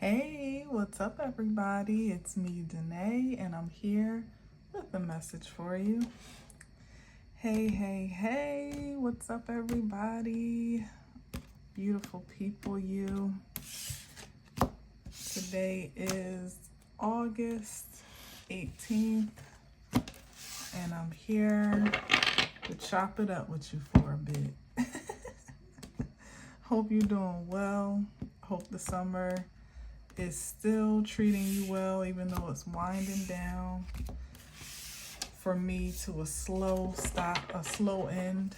Hey, what's up, everybody? It's me, Danae, and I'm here with a message for you. Hey, what's up, everybody? Beautiful people, you. Today is August 18th, and I'm here to chop it up with you for a bit. Hope you're doing well. Hope the summer is still treating you well, even though it's winding down. For me, to a slow end.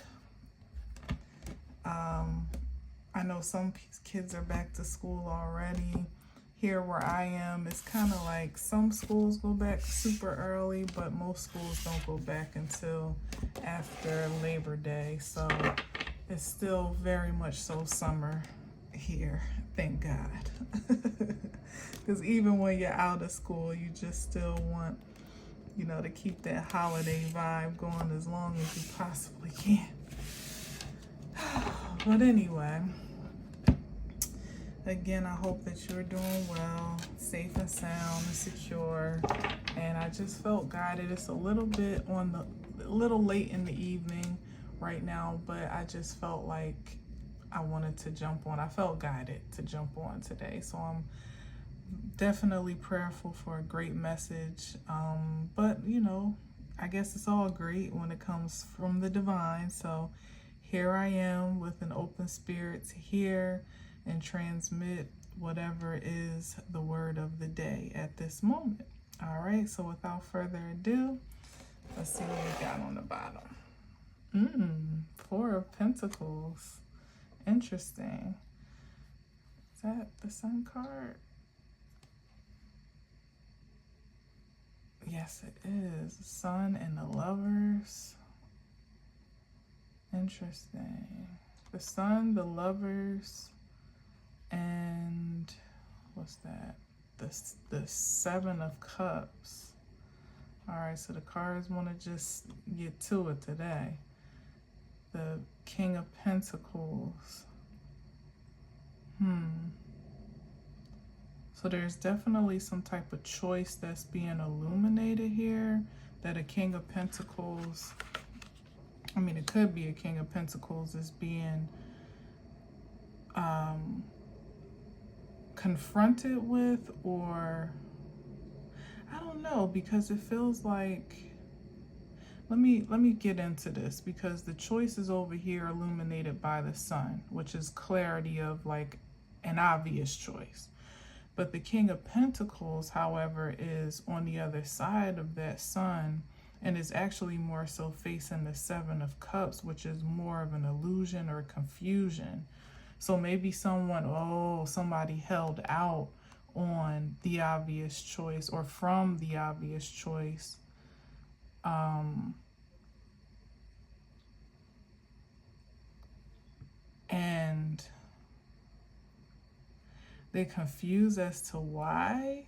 I know some kids are back to school already. Here where I am, it's kind of like some schools go back super early, but most schools don't go back until after Labor Day. So it's still very much so summer here, thank God. Because even when you're out of school, you just still want, to keep that holiday vibe going as long as you possibly can. But anyway, again, I hope that you're doing well, safe and sound and secure. And I just felt guided. It's a little late in the evening right now, but I just felt like I wanted to jump on. I felt guided to jump on today. So I'm definitely prayerful for a great message. But I guess it's all great when it comes from the divine. So here I am with an open spirit to hear and transmit whatever is the word of the day at this moment. All right, so without further ado, let's see what we got on the bottom. Four of Pentacles. Interesting. Is that the Sun card? Yes, it is. The Sun and the Lovers. Interesting. The Sun, the Lovers, and what's that? The Seven of Cups. All right, so the cards want to just get to it today. The King of Pentacles. So there's definitely some type of choice that's being illuminated here. That a King of Pentacles, it could be a King of Pentacles is being confronted with, or I don't know, because it feels like, let me get into this, because the choice is over here illuminated by the Sun, which is clarity of like an obvious choice. But the King of Pentacles, however, is on the other side of that Sun and is actually more so facing the Seven of Cups, which is more of an illusion or confusion. So maybe somebody held out on the obvious choice or from the obvious choice. And they're confused as to why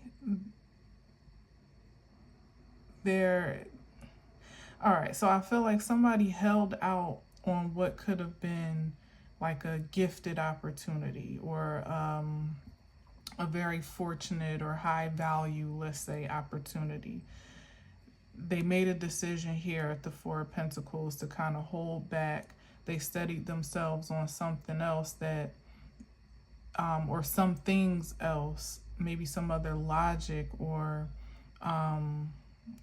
all right, so I feel like somebody held out on what could have been like a gifted opportunity, or a very fortunate or high value, let's say, opportunity. They made a decision here at the Four of Pentacles to kind of hold back. They studied themselves on something else that or some things else, maybe some other logic, or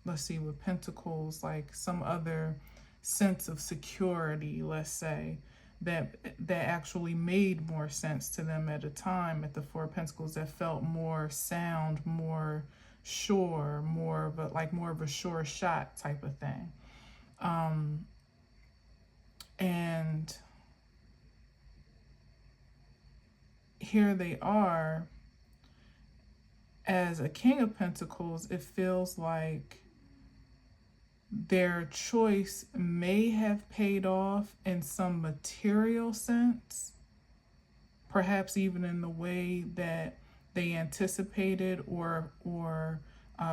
let's see, with Pentacles, like some other sense of security, let's say, that actually made more sense to them at a time at the Four of Pentacles, that felt more sound, more sure, more of a sure shot type of thing. And here they are as a King of Pentacles. It feels like their choice may have paid off in some material sense, perhaps even in the way that they anticipated or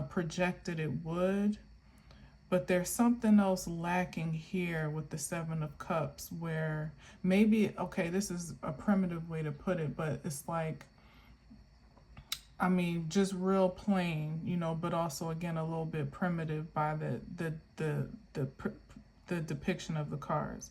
projected it would. But there's something else lacking here with the Seven of Cups, where maybe, okay, this is a primitive way to put it, but it's like I mean, just real plain, you know, but also again a little bit primitive by the depiction of the cards.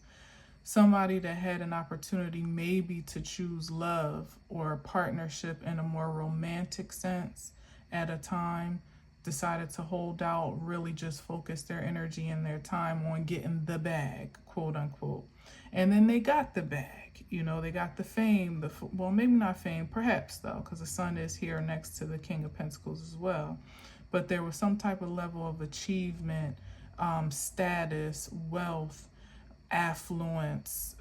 Somebody that had an opportunity maybe to choose love or a partnership in a more romantic sense at a time, decided to hold out, really just focus their energy and their time on getting the bag, quote unquote. And then they got the bag, you know, they got the fame, well, maybe not fame, perhaps though, because the sun is here next to the King of Pentacles as well. But there was some type of level of achievement, status, wealth, affluence,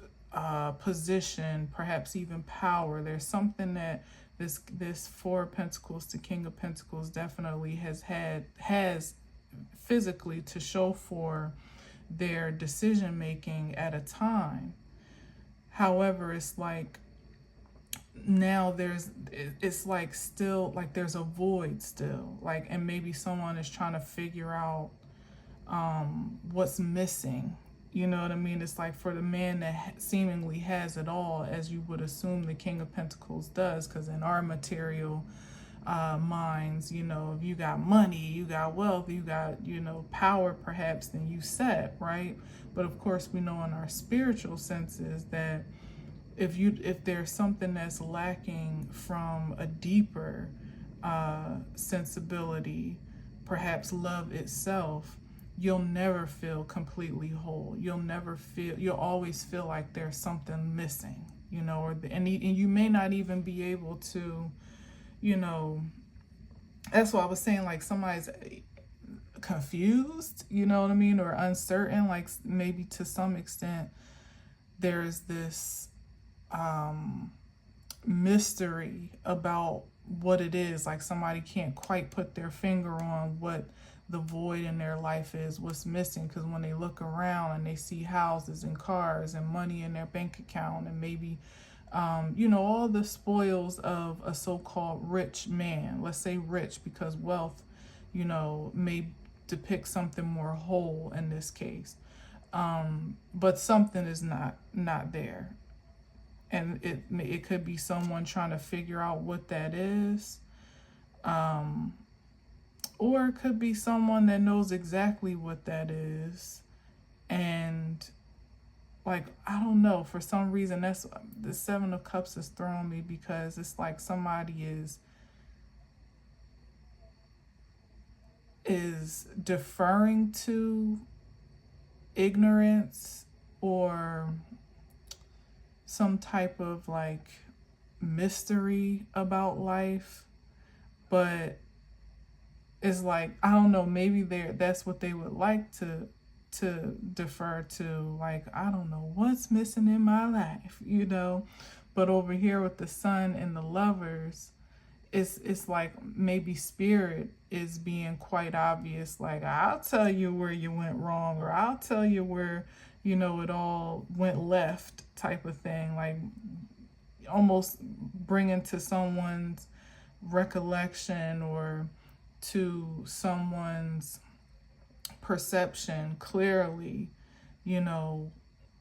position, perhaps even power. There's something that this Four of Pentacles to King of Pentacles definitely has physically to show for their decision making at a time. However, it's like now it's like still like there's a void still, like, and maybe someone is trying to figure out what's missing. You know what I mean? It's like for the man that seemingly has it all, as you would assume the King of Pentacles does, because in our material minds, you know, if you got money, you got wealth, you got, you know, power perhaps, then you set, right? But of course we know in our spiritual senses that if there's something that's lacking from a deeper sensibility, perhaps love itself, you'll never feel completely whole. You'll always feel like there's something missing, you know, and you may not even be able to, you know, that's what I was saying, like somebody's confused, you know what I mean, or uncertain, like maybe to some extent there's this mystery about what it is, like somebody can't quite put their finger on what the void in their life is, what's missing, because when they look around and they see houses and cars and money in their bank account and maybe you know, all the spoils of a so-called rich man, let's say rich because wealth, you know, may depict something more whole in this case, but something is not there, and it could be someone trying to figure out what that is, or it could be someone that knows exactly what that is, and like, I don't know, for some reason that's the Seven of Cups is throwing me, because it's like somebody is deferring to ignorance or some type of like mystery about life, but it's like, I don't know, maybe that's what they would like to defer to, like, I don't know what's missing in my life, you know. But over here with the Sun and the Lovers, it's like maybe spirit is being quite obvious, like, I'll tell you where you went wrong, or I'll tell you where, you know, it all went left, type of thing, like almost bringing to someone's recollection or to someone's perception clearly, you know,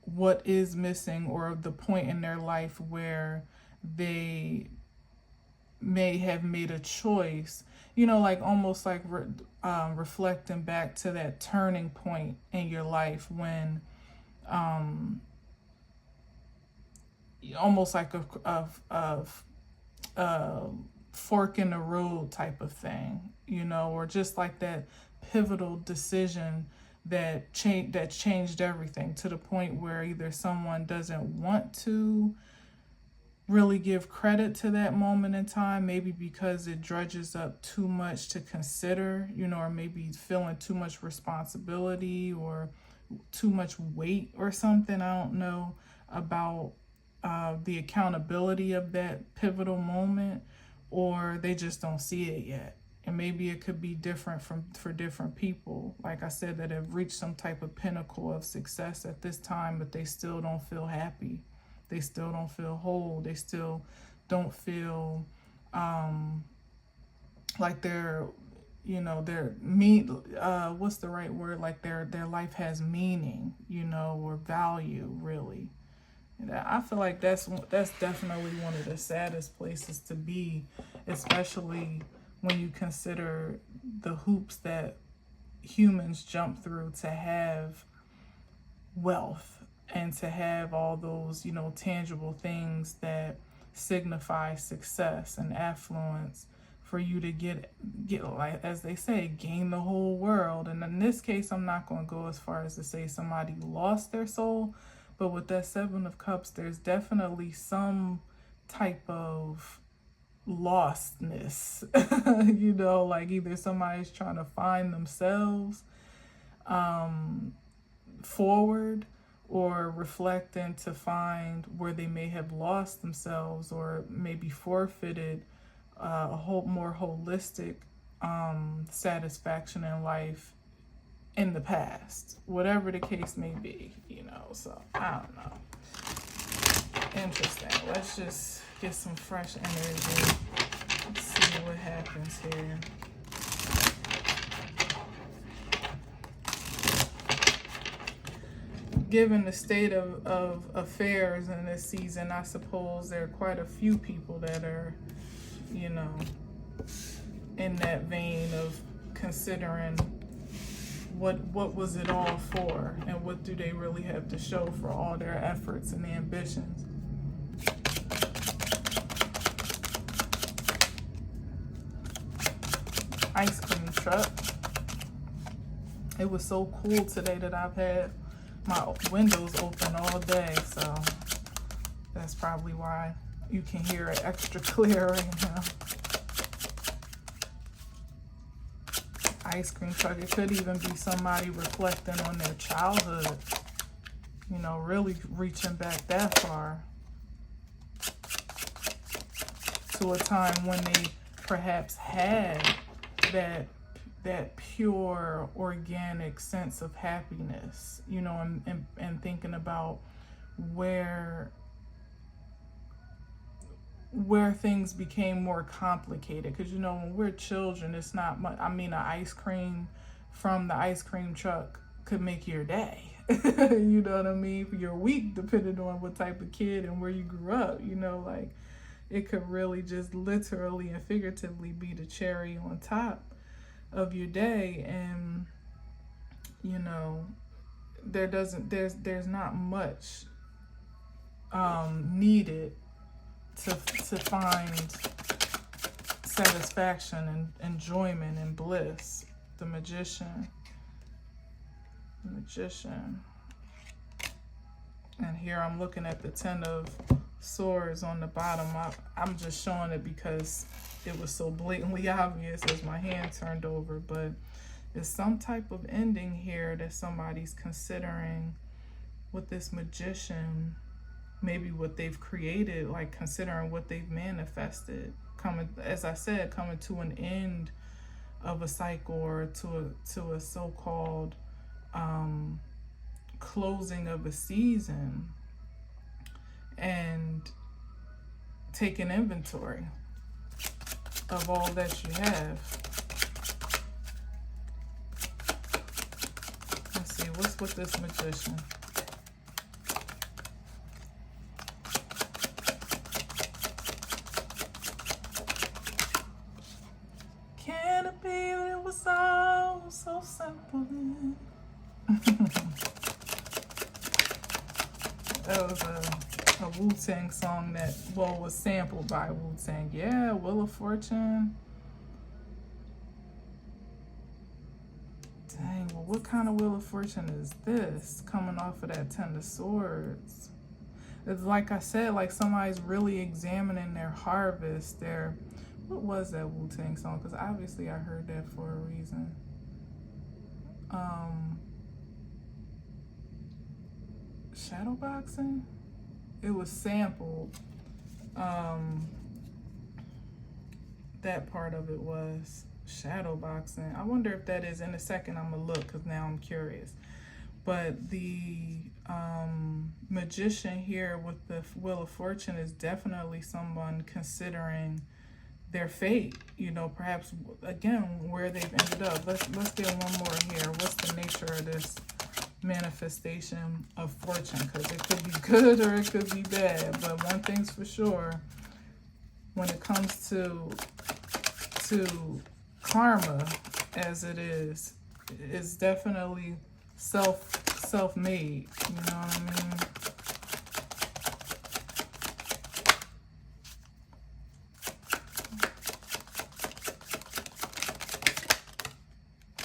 what is missing, or the point in their life where they may have made a choice, you know, like almost like reflecting back to that turning point in your life when almost like a fork in the road type of thing, you know, or just like that pivotal decision that changed everything, to the point where either someone doesn't want to really give credit to that moment in time, maybe because it drudges up too much to consider, you know, or maybe feeling too much responsibility or too much weight or something, I don't know, about the accountability of that pivotal moment, or they just don't see it yet. And maybe it could be different for different people, like I said, that have reached some type of pinnacle of success at this time, but they still don't feel happy. They still don't feel whole. They still don't feel like they're, you know, what's the right word? Like their life has meaning, you know, or value, really. I feel like that's definitely one of the saddest places to be, especially when you consider the hoops that humans jump through to have wealth and to have all those, you know, tangible things that signify success and affluence, for you to get like, as they say, gain the whole world. And in this case, I'm not going to go as far as to say somebody lost their soul, but with that Seven of Cups, there's definitely some type of lostness, you know, like either somebody's trying to find themselves forward, or reflecting to find where they may have lost themselves, or maybe forfeited a whole more holistic satisfaction in life in the past, whatever the case may be, you know. So I don't know. Interesting. Let's just get some fresh energy. Let's see what happens here. Given the state of affairs in this season, I suppose there are quite a few people that are, you know, in that vein of considering what was it all for, and what do they really have to show for all their efforts and ambitions. Ice cream truck. It was so cool today that I've had my windows open all day, so that's probably why you can hear it extra clear right now. Ice cream truck. It could even be somebody reflecting on their childhood, you know, really reaching back that far to a time when they perhaps had that pure organic sense of happiness, you know, and thinking about where things became more complicated. Because, you know, when we're children, it's not much. I mean, an ice cream from the ice cream truck could make your day. You know what I mean? For your week, depending on what type of kid and where you grew up, you know, like it could really just literally and figuratively be the cherry on top of your day. And, you know, there's not much needed to find satisfaction and enjoyment and bliss. The magician. And here I'm looking at the 10 of Swords on the bottom. I'm just showing it because it was so blatantly obvious as my hand turned over, but there's some type of ending here that somebody's considering with this magician. Maybe what they've created, like considering what they've manifested, coming, as I said, coming to an end of a cycle, or to a so-called closing of a season, and taking inventory of all that you have. Let's see, what's with this magician? Can it be that it was all so simple then? That was a Wu-Tang song that, well, was sampled by Wu-Tang. Yeah, Wheel of Fortune. Dang, well, what kind of Wheel of Fortune is this? Coming off of that 10 of Swords. It's like I said, like somebody's really examining their harvest, what was that Wu-Tang song? Because obviously I heard that for a reason. Shadowboxing? It was sampled. That part of it was shadowboxing. I wonder if that is, in a second I'm gonna look because now I'm curious. But the magician here with the Wheel of Fortune is definitely someone considering their fate, you know, perhaps again where they've ended up. Let's get one more here. What's the nature of this manifestation of fortune, because it could be good or it could be bad. But one thing's for sure, when it comes to karma, as it is, it's definitely self-made. You know what I mean?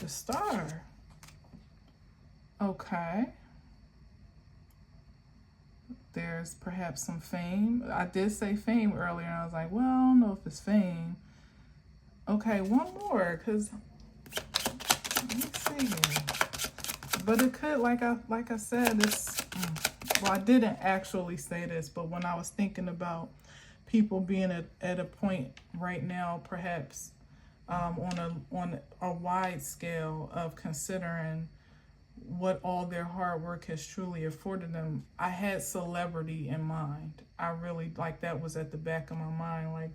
The Star. Okay. There's perhaps some fame. I did say fame earlier, and I was like, well, I don't know if it's fame. Okay, one more, because let me see here. But it could, like I said, it's well, I didn't actually say this, but when I was thinking about people being at a point right now, perhaps on a wide scale of considering what all their hard work has truly afforded them, I had celebrity in mind. I really, like, that was at the back of my mind, like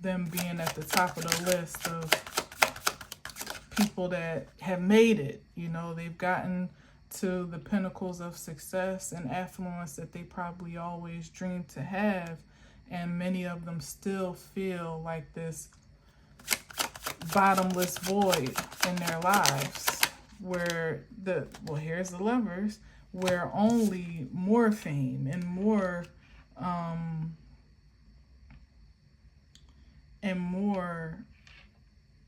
them being at the top of the list of people that have made it. You know, they've gotten to the pinnacles of success and affluence that they probably always dreamed to have, and many of them still feel like this bottomless void in their lives, where here's the Lovers, where only more fame and more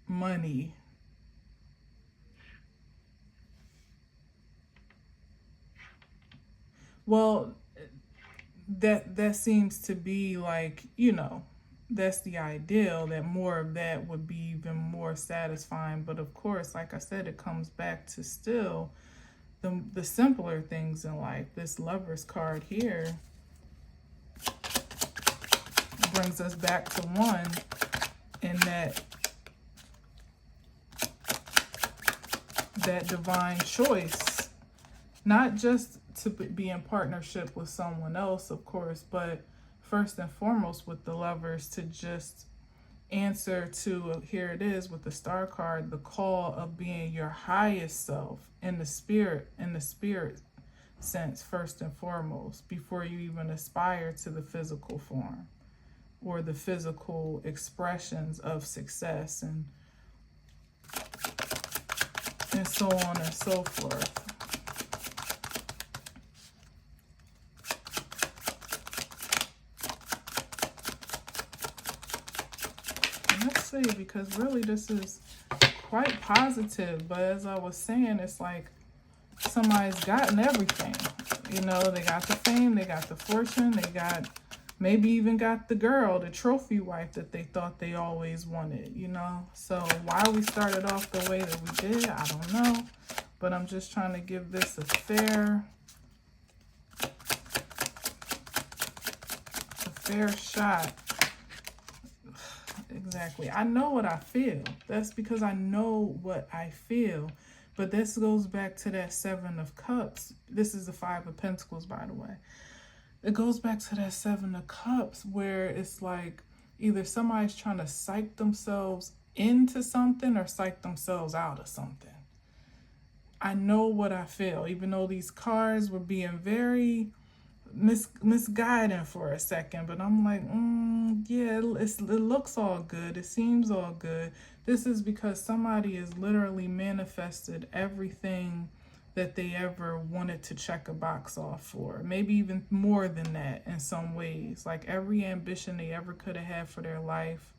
money that seems to be, like, you know, that's the ideal, that more of that would be even more satisfying. But of course, like I said, it comes back to still the simpler things in life. This Lovers card here brings us back to one, in that divine choice, not just to be in partnership with someone else, of course, but first and foremost with the Lovers, to just answer to, here it is with the Star card, the call of being your highest self in the spirit sense, first and foremost, before you even aspire to the physical form or the physical expressions of success and so on and so forth. Let's see, because really this is quite positive, but as I was saying, it's like somebody's gotten everything. You know, they got the fame, they got the fortune, they got, maybe even got the girl, the trophy wife that they thought they always wanted, you know. So why we started off the way that we did, I don't know, but I'm just trying to give this a fair shot. Exactly. I know what I feel. That's because I know what I feel. But this goes back to that Seven of Cups. This is the Five of Pentacles, by the way. It goes back to that Seven of Cups, where it's like either somebody's trying to psych themselves into something or psych themselves out of something. I know what I feel, even though these cards were being very misguiding for a second, but I'm like, yeah, it looks all good, it seems all good. This is because somebody has literally manifested everything that they ever wanted to check a box off for, maybe even more than that in some ways. Like every ambition they ever could have had for their life,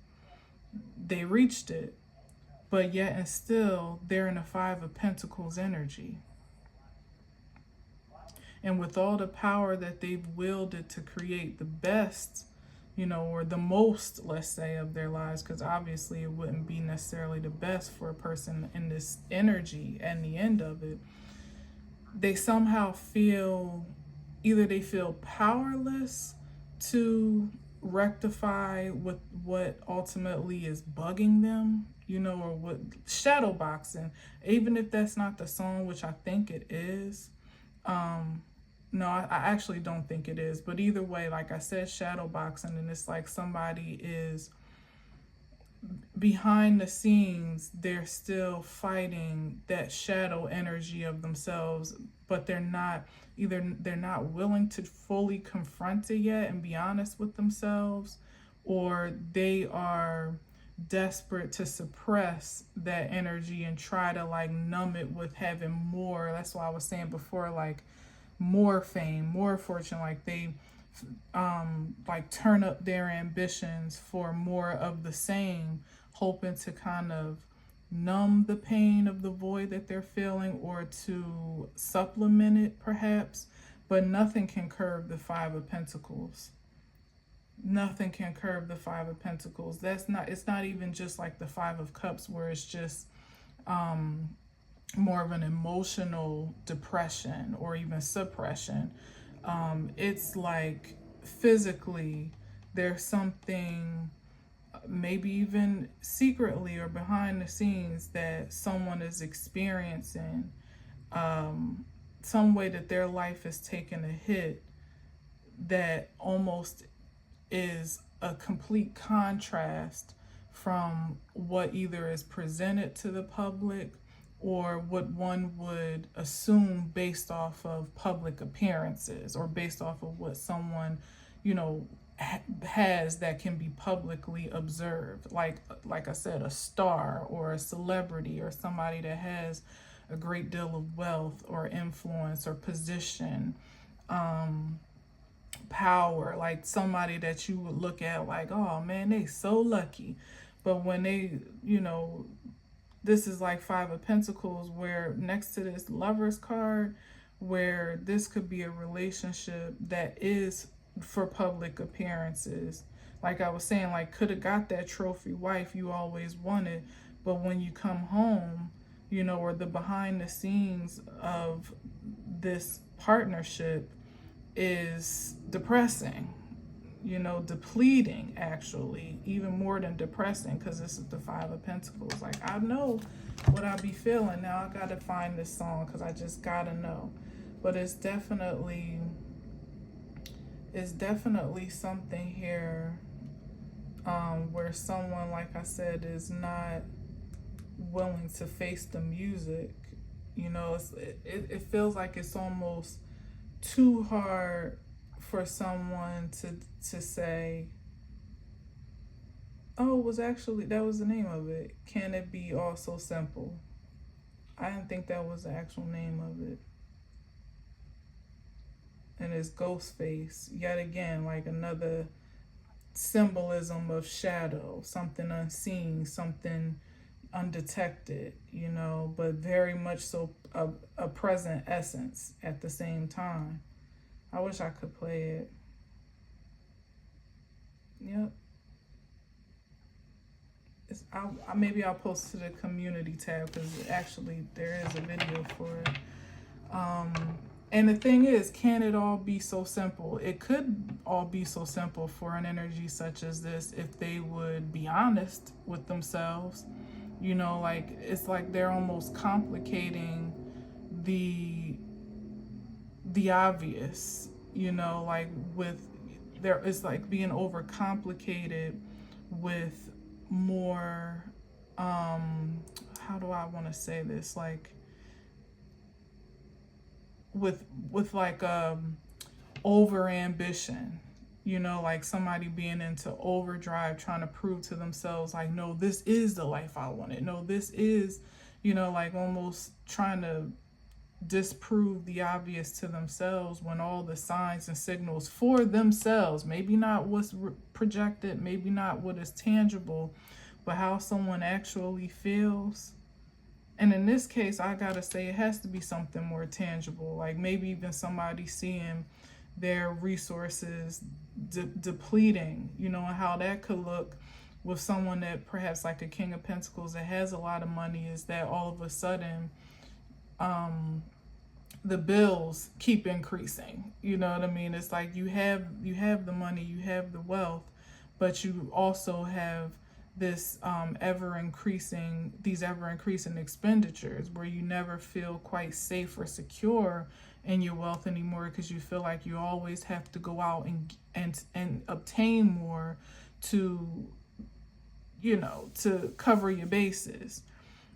they reached it, but yet and still they're in a Five of Pentacles energy. And with all the power that they've wielded to create the best, you know, or the most, let's say, of their lives, because obviously it wouldn't be necessarily the best for a person in this energy and the end of it, they somehow feel, either they feel powerless to rectify what ultimately is bugging them, you know, or what shadow boxing, even if that's not the song, which I think it is. No, I actually don't think it is. But either way, like I said, shadow boxing, and it's like somebody is behind the scenes, they're still fighting that shadow energy of themselves, but they're not willing to fully confront it yet and be honest with themselves, or they are desperate to suppress that energy and try to like numb it with having more. That's why I was saying before, like more fame, more fortune, like they like turn up their ambitions for more of the same, hoping to kind of numb the pain of the void that they're feeling or to supplement it perhaps. But nothing can curb the Five of Pentacles. Nothing can curb the Five of Pentacles. It's not even just like the Five of Cups where it's just more of an emotional depression or even suppression. It's like physically there's something, maybe even secretly or behind the scenes, that someone is experiencing, some way that their life is taking a hit that almost is a complete contrast from what either is presented to the public or what one would assume based off of public appearances or based off of what someone, you know, has that can be publicly observed. Like I said, a star or a celebrity or somebody that has a great deal of wealth or influence or position, power, like somebody that you would look at like, oh man, they so lucky. But when they, you know, this is like Five of Pentacles, where next to this Lover's card, where this could be a relationship that is for public appearances. Like I was saying, like could have got that trophy wife you always wanted, but when you come home, you know, or the behind the scenes of this partnership is depressing, you know, depleting, actually, even more than depressing, because this is the Five of Pentacles. Like, I know what I be feeling now. I gotta find this song because I just gotta know. But it's definitely something here where someone, like I said, is not willing to face the music. You know, it feels like it's almost too hard for someone to say, oh, it was actually, that was the name of it. Can it be all so simple? I didn't think that was the actual name of it. And it's Ghostface, yet again, like another symbolism of shadow, something unseen, something undetected, you know, but very much so a present essence at the same time. I wish I could play it. Yep. Maybe I'll post to the community tab because actually there is a video for it. And the thing is, can it all be so simple? It could all be so simple for an energy such as this if they would be honest with themselves. You know, like it's like they're almost complicating the obvious, you know, like it's like being overcomplicated with more, how do I want to say this? Like with like over ambition, you know, like somebody being into overdrive, trying to prove to themselves like, no, this is the life I wanted. No, this is, you know, like almost trying to disprove the obvious to themselves when all the signs and signals for themselves, maybe not what's projected, maybe not what is tangible, but how someone actually feels. And in this case, I gotta say, it has to be something more tangible, like maybe even somebody seeing their resources depleting, you know, and how that could look with someone that perhaps like a King of Pentacles that has a lot of money, is that all of a sudden the bills keep increasing. You know what I mean? It's like you have the money, you have the wealth, but you also have this ever increasing expenditures where you never feel quite safe or secure in your wealth anymore, because you feel like you always have to go out and obtain more to, you know, to cover your bases.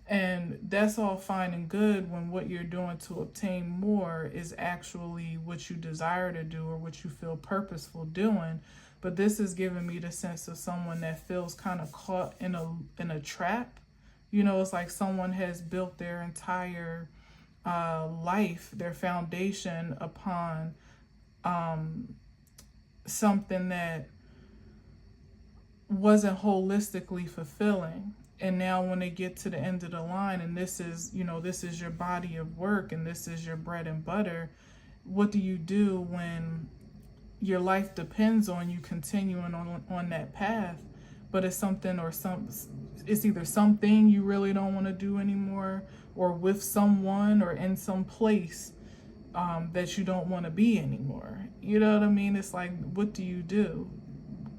And that's all fine and good when what you're doing to obtain more is actually what you desire to do or what you feel purposeful doing. But this is giving me the sense of someone that feels kind of caught in a trap. You know, it's like someone has built their entire life, their foundation upon something that wasn't holistically fulfilling. And now when they get to the end of the line, and this is, you know, this is your body of work and this is your bread and butter, what do you do when your life depends on you continuing on that path, but it's something it's either something you really don't want to do anymore, or with someone or in some place that you don't want to be anymore. You know what I mean? It's like, what do you do?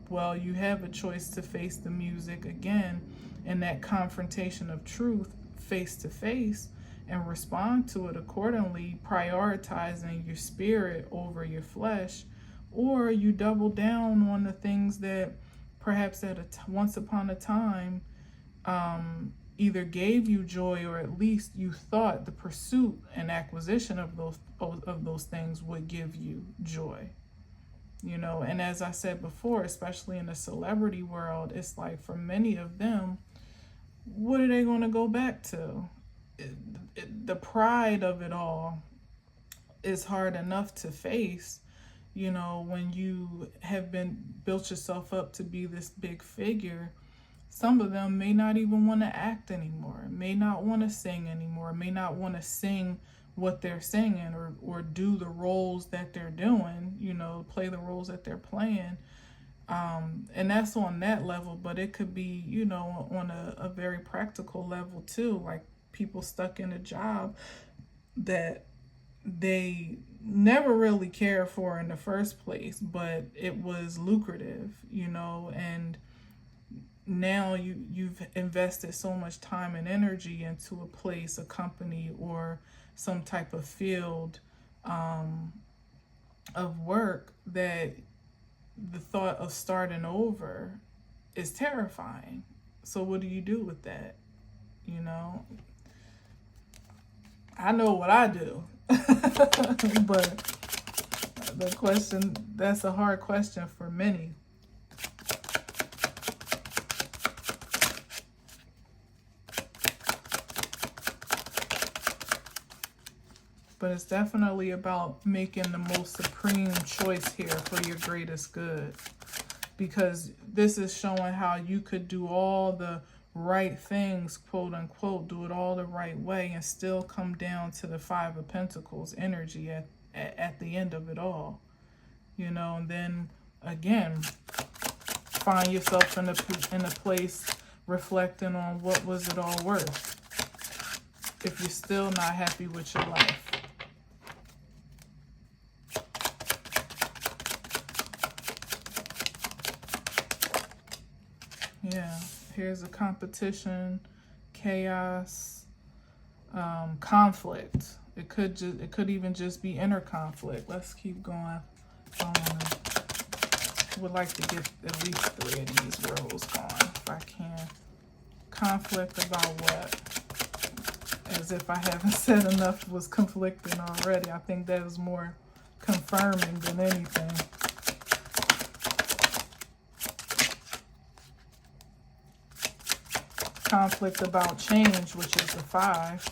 Well, you have a choice to face the music again and that confrontation of truth face to face and respond to it accordingly, prioritizing your spirit over your flesh, or you double down on the things that perhaps once upon a time either gave you joy, or at least you thought the pursuit and acquisition of those things would give you joy. You know, and as I said before, especially in the celebrity world, it's like for many of them, what are they going to go back to? The pride of it all is hard enough to face, you know, when you have built yourself up to be this big figure. Some of them may not even want to act anymore, may not want to sing anymore, may not want to sing what they're singing, or do the roles that they're doing, you know, play the roles that they're playing. And that's on that level, but it could be, you know, on a very practical level too, like people stuck in a job that they never really cared for in the first place, but it was lucrative, you know, and now you've invested so much time and energy into a place, a company, or some type of field of work that the thought of starting over is terrifying. So what do you do with that? You know, I know what I do. But the question, that's a hard question for many. But it's definitely about making the most supreme choice here for your greatest good. Because this is showing how you could do all the right things, quote unquote, do it all the right way, and still come down to the Five of Pentacles energy at the end of it all. You know, and then again, find yourself in a place reflecting on what was it all worth if you're still not happy with your life. Yeah, here's a competition, chaos, conflict. It could even just be inner conflict. Let's keep going. Would like to get at least 3 of these rows going if I can. Conflict about what? As if I haven't said enough was conflicting already. I think that is more confirming than anything. Conflict about change, which is the 5.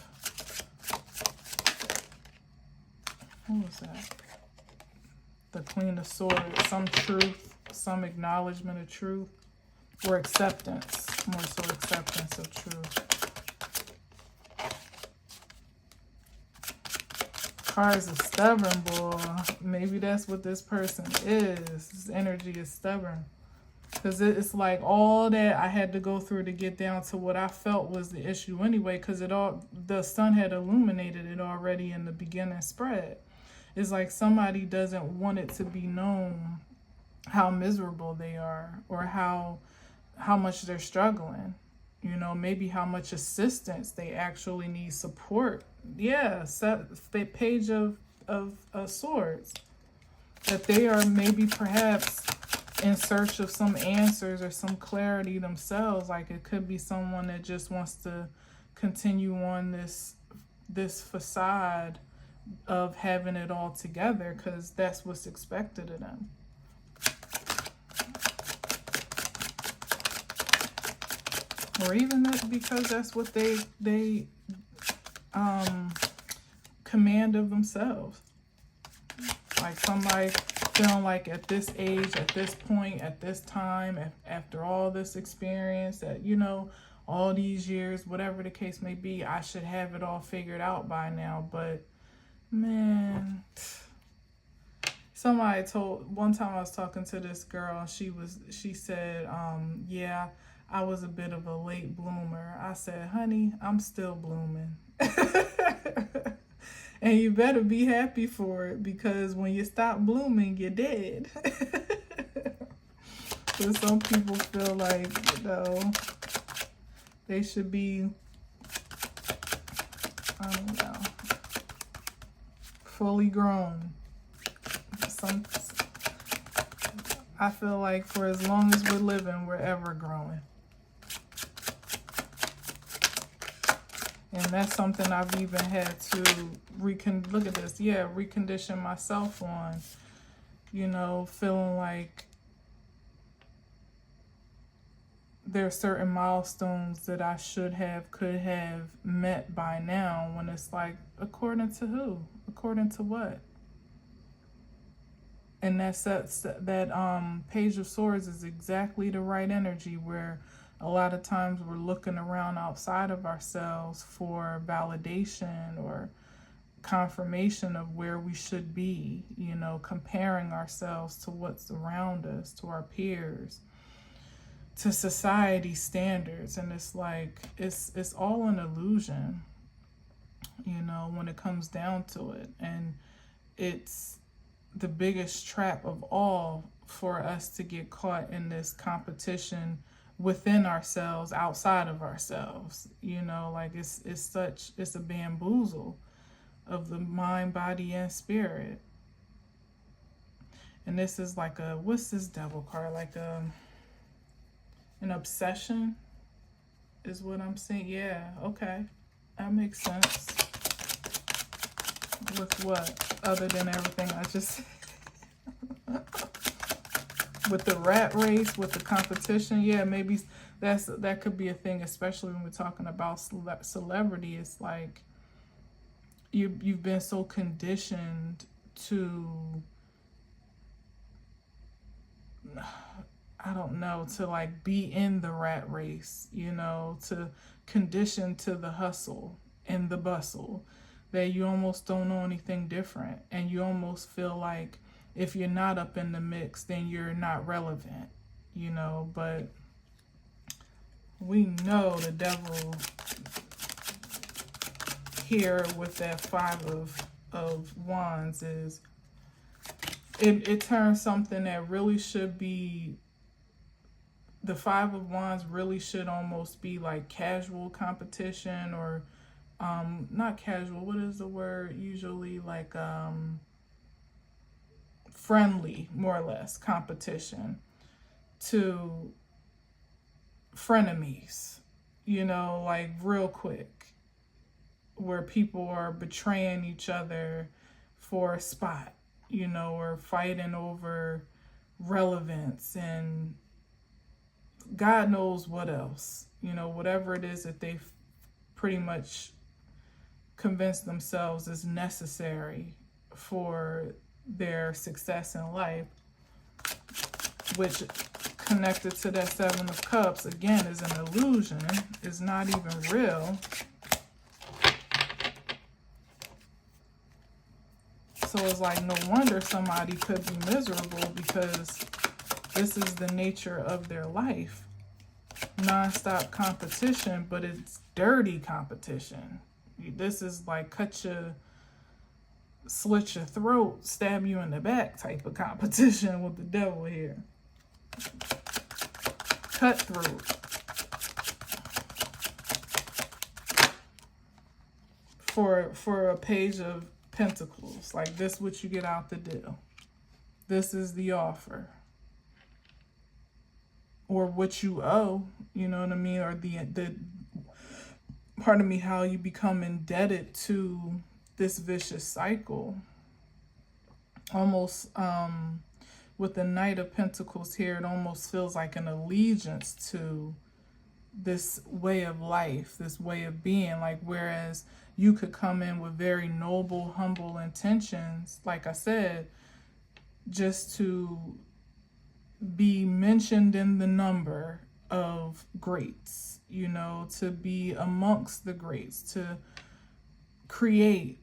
What was that? The Queen of Swords. Some truth, some acknowledgement of truth, or acceptance, more so acceptance of truth. Cards are stubborn, boy. Maybe that's what this person is. This energy is stubborn. Because it's like all that I had to go through to get down to what I felt was the issue anyway, because the sun had illuminated it already in the beginning spread. It's like somebody doesn't want it to be known how miserable they are, or how much they're struggling. You know, maybe how much assistance they actually need, support. Yeah, the Page of Swords. That they are maybe perhaps in search of some answers or some clarity themselves. Like it could be someone that just wants to continue on this facade of having it all together, because that's what's expected of them. Or even that because that's what they command of themselves. Like somebody feeling like at this age, at this point, at this time, after all this experience, that, you know, all these years, whatever the case may be, I should have it all figured out by now. But man, somebody one time I was talking to this girl, and she said, yeah, I was a bit of a late bloomer. I said, honey, I'm still blooming. And you better be happy for it, because when you stop blooming, you're dead. So some people feel like, you know, they should be, I don't know, fully grown. I feel like for as long as we're living, we're ever growing. And that's something I've even had to recondition myself on, you know, feeling like there are certain milestones that I could have met by now, when it's like, according to who? According to what? And that Page of Swords is exactly the right energy, where a lot of times we're looking around outside of ourselves for validation or confirmation of where we should be, you know, comparing ourselves to what's around us, to our peers, to society standards. And it's like, it's all an illusion, you know, when it comes down to it. And it's the biggest trap of all for us to get caught in this competition within ourselves, outside of ourselves, you know, like it's a bamboozle of the mind, body, and spirit. And this is like what's this devil card? Like an obsession is what I'm saying. Yeah, okay, that makes sense. With what? Other than everything I just with the rat race, with the competition, yeah, maybe that could be a thing, especially when we're talking about celebrity. It's like you've been so conditioned to, I don't know, to like be in the rat race, you know, to condition to the hustle and the bustle, that you almost don't know anything different. And you almost feel like if you're not up in the mix, then you're not relevant, you know. But we know the devil here with that Five of Wands is, it turns something that really should be, the Five of Wands really should almost be like casual competition, or not casual, what is the word usually, like friendly, more or less, competition, to frenemies, you know, like real quick, where people are betraying each other for a spot, you know, or fighting over relevance and God knows what else, you know, whatever it is that they've pretty much convinced themselves is necessary for their success in life, which connected to that Seven of Cups again is an illusion, is not even real. So it's like, no wonder somebody could be miserable, because this is the nature of their life. Non-stop competition, but it's dirty competition. This is like slit your throat, stab you in the back type of competition with the devil here. Cutthroat. For a Page of Pentacles, like this what you get out the deal. This is the offer. Or what you owe, you know what I mean? Or pardon me, how you become indebted to this vicious cycle. Almost with the Knight of Pentacles here, it almost feels like an allegiance to this way of life, this way of being. Like, whereas you could come in with very noble, humble intentions, like I said, just to be mentioned in the number of greats, you know, to be amongst the greats, to create,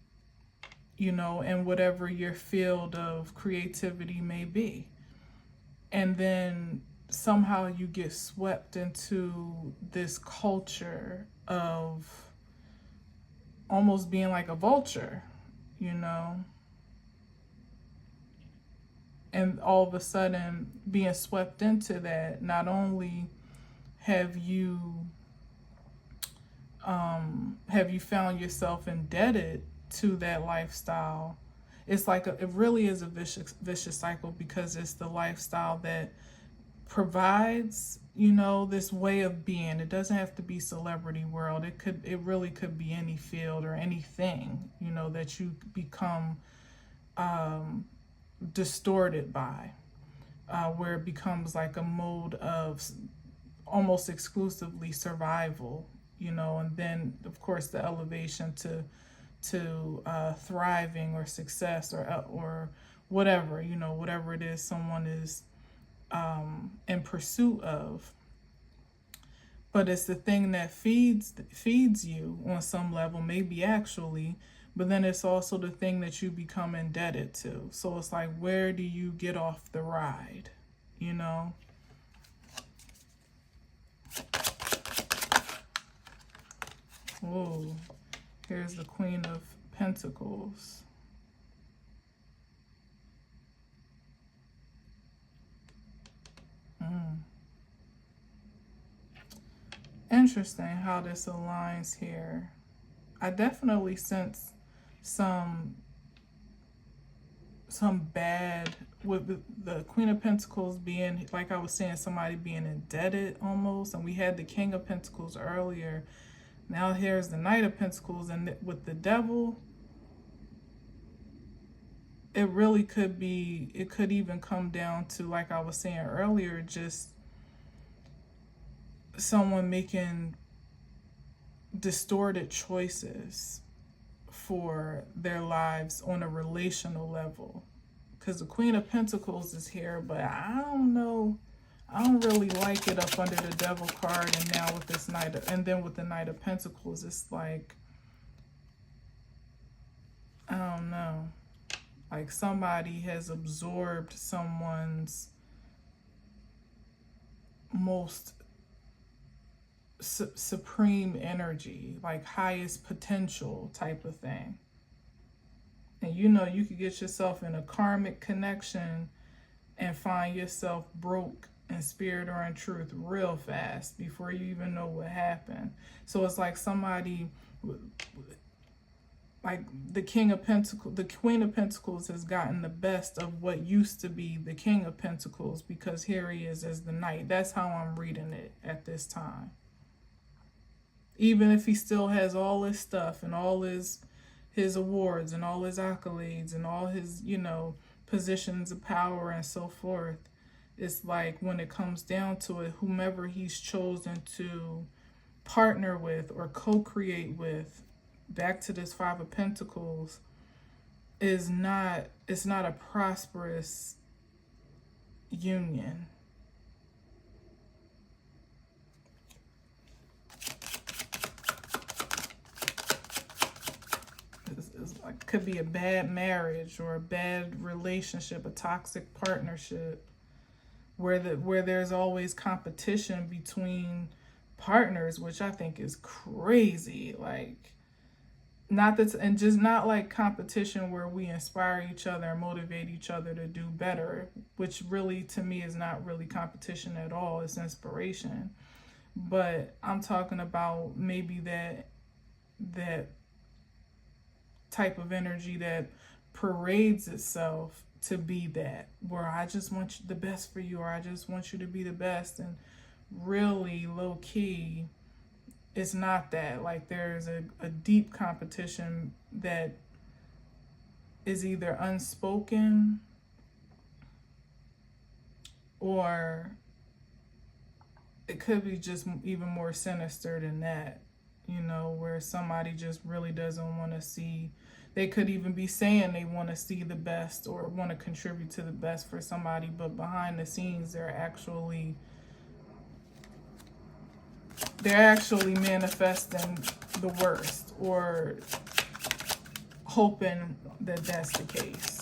you know, in whatever your field of creativity may be. And then somehow you get swept into this culture of almost being like a vulture, you know, and all of a sudden being swept into that. Not only have you found yourself indebted to that lifestyle, it's like it really is a vicious cycle, because it's the lifestyle that provides, you know, this way of being. It doesn't have to be celebrity world. It really could be any field or anything, you know, that you become distorted by, where it becomes like a mode of almost exclusively survival, you know, and then of course the elevation to thriving or success or whatever, you know, whatever it is someone is in pursuit of. But it's the thing that feeds you on some level, maybe actually, but then it's also the thing that you become indebted to. So it's like, where do you get off the ride, you know? Whoa. Here's the Queen of Pentacles. Interesting how this aligns here. I definitely sense some bad with the Queen of Pentacles being, like I was saying, somebody being indebted almost. And we had the King of Pentacles earlier. Now here's the Knight of Pentacles, and with the Devil, it really could be, it could even come down to, like I was saying earlier, just someone making distorted choices for their lives on a relational level. Because the Queen of Pentacles is here, but I don't know. I don't really like it up under the Devil card, and now with this Knight, and then with the Knight of Pentacles, it's like, I don't know. Like somebody has absorbed someone's most supreme energy, like highest potential type of thing. And you know, you could get yourself in a karmic connection and find yourself broke in spirit or in truth real fast before you even know what happened. So it's like somebody, like the King of Pentacles, the Queen of Pentacles has gotten the best of what used to be the King of Pentacles, because here he is as the Knight. That's how I'm reading it at this time. Even if he still has all his stuff and all his awards and all his accolades and all his, you know, positions of power and so forth, it's like when it comes down to it, whomever he's chosen to partner with or co-create with, back to this Five of Pentacles, it's not a prosperous union. It could be a bad marriage or a bad relationship, a toxic partnership, where there's always competition between partners, which I think is crazy. Like, not that, and just not like competition where we inspire each other and motivate each other to do better, which really to me is not really competition at all. It's inspiration. But I'm talking about maybe that type of energy that parades itself to be that, where I just want the best for you, or I just want you to be the best, and really low key it's not that. Like, there's a deep competition that is either unspoken or it could be just even more sinister than that, you know, where somebody just really doesn't want to see, they could even be saying they want to see the best or want to contribute to the best for somebody, but behind the scenes they're actually manifesting the worst or hoping that that's the case.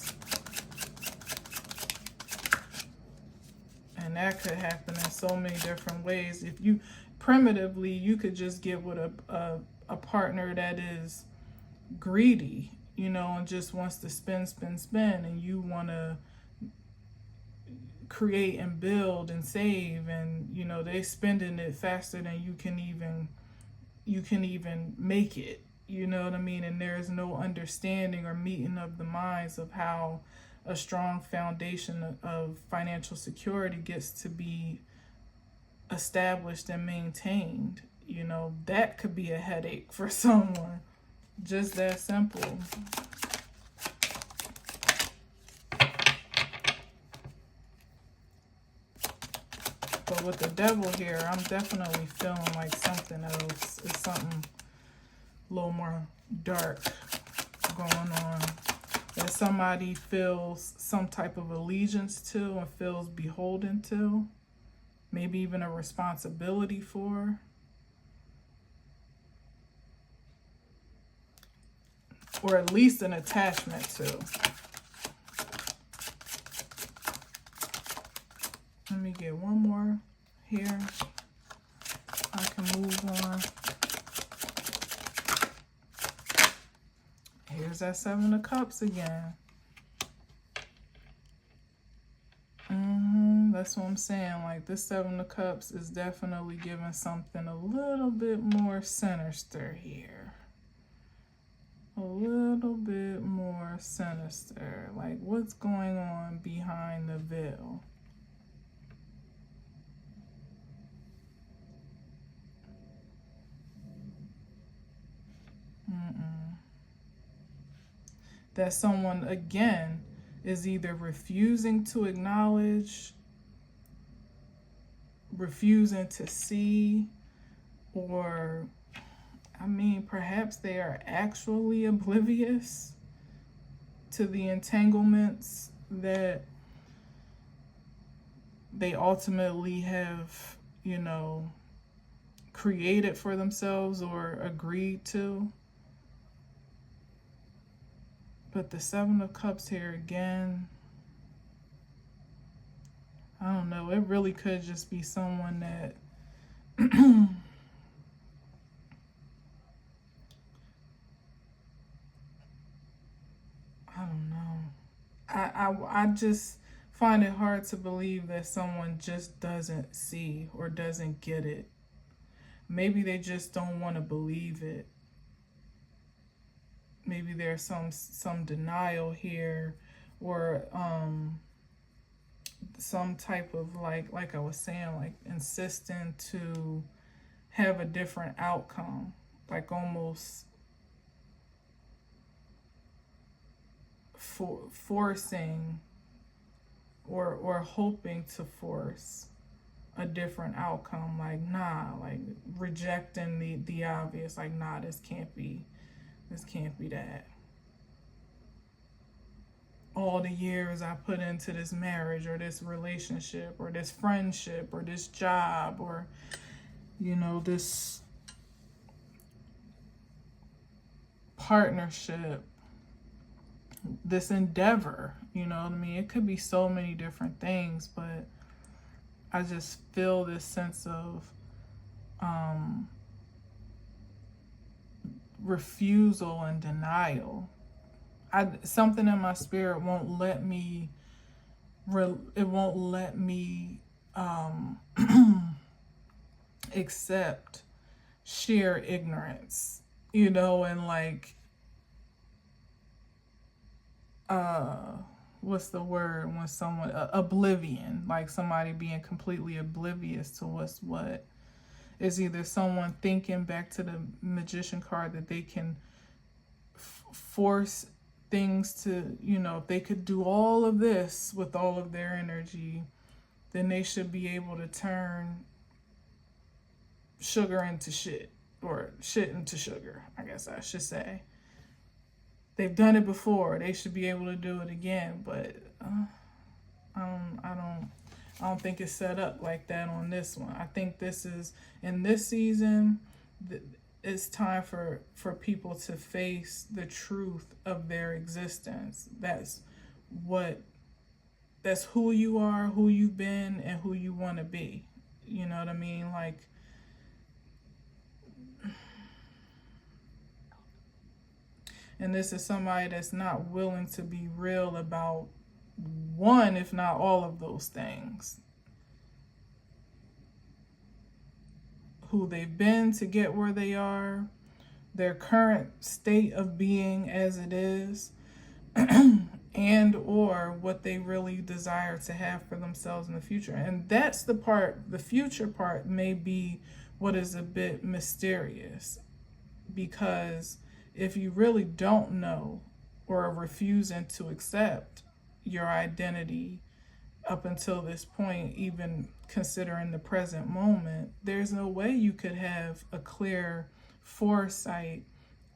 And that could happen in so many different ways. If you primitively, you could just get with a partner that is greedy, you know, and just wants to spend, and you want to create and build and save, and you know they spending it faster than you can even make it, you know what I mean? And there's no understanding or meeting of the minds of how a strong foundation of financial security gets to be established and maintained. You know, that could be a headache for someone. Just that simple. But with the devil here, I'm definitely feeling like something else. It's something a little more dark going on. That somebody feels some type of allegiance to and feels beholden to. Maybe even a responsibility for. Or at least an attachment to. Let me get one more here. I can move on. Here's that Seven of Cups again. That's what I'm saying. Like, this Seven of Cups is definitely giving something a little bit more sinister here. A little bit more sinister. Like, what's going on behind the veil? That someone, again, is either refusing to acknowledge, refusing to see, or, I mean, perhaps they are actually oblivious to the entanglements that they ultimately have, you know, created for themselves or agreed to. But the Seven of Cups here again, I don't know. It really could just be someone that I don't know. I just find it hard to believe that someone just doesn't see or doesn't get it. Maybe they just don't want to believe it. Maybe there's some denial here, or some type of like I was saying, like insisting to have a different outcome, like almost forcing or hoping to force a different outcome. Like, nah, like rejecting the obvious, like, nah, this can't be that. All the years I put into this marriage or this relationship or this friendship or this job or, you know, this partnership, this endeavor, you know what I mean? It could be so many different things, but I just feel this sense of refusal and denial. Something in my spirit won't let me accept sheer ignorance, you know, and like what's the word when someone oblivion, like somebody being completely oblivious to what's what. is either someone thinking, back to the Magician card, that they can force things to, you know, if they could do all of this with all of their energy, then they should be able to turn sugar into shit, or shit into sugar, I guess I should say. They've done it before. They should be able to do it again, but I don't think it's set up like that on this one. I think this is, in this season, it's time for people to face the truth of their existence. That's who you are, who you've been, and who you want to be. You know what I mean? Like, and this is somebody that's not willing to be real about one, if not all of those things. Who they've been to get where they are, their current state of being as it is, and or what they really desire to have for themselves in the future. And that's the part, the future part may be what is a bit mysterious, because if you really don't know or are refusing to accept your identity up until this point, even considering the present moment, there's no way you could have a clear foresight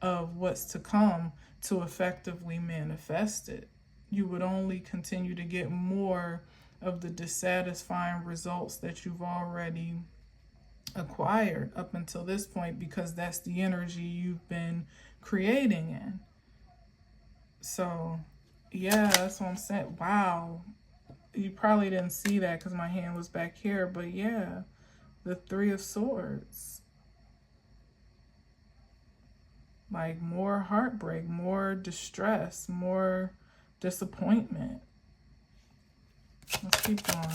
of what's to come to effectively manifest it. You would only continue to get more of the dissatisfying results that you've already acquired up until this point, because that's the energy you've been creating in. So yeah, that's what I'm saying. Wow, you probably didn't see that because my hand was back here, but yeah, the Three of Swords. Like, more heartbreak, more distress, more disappointment. Let's keep going.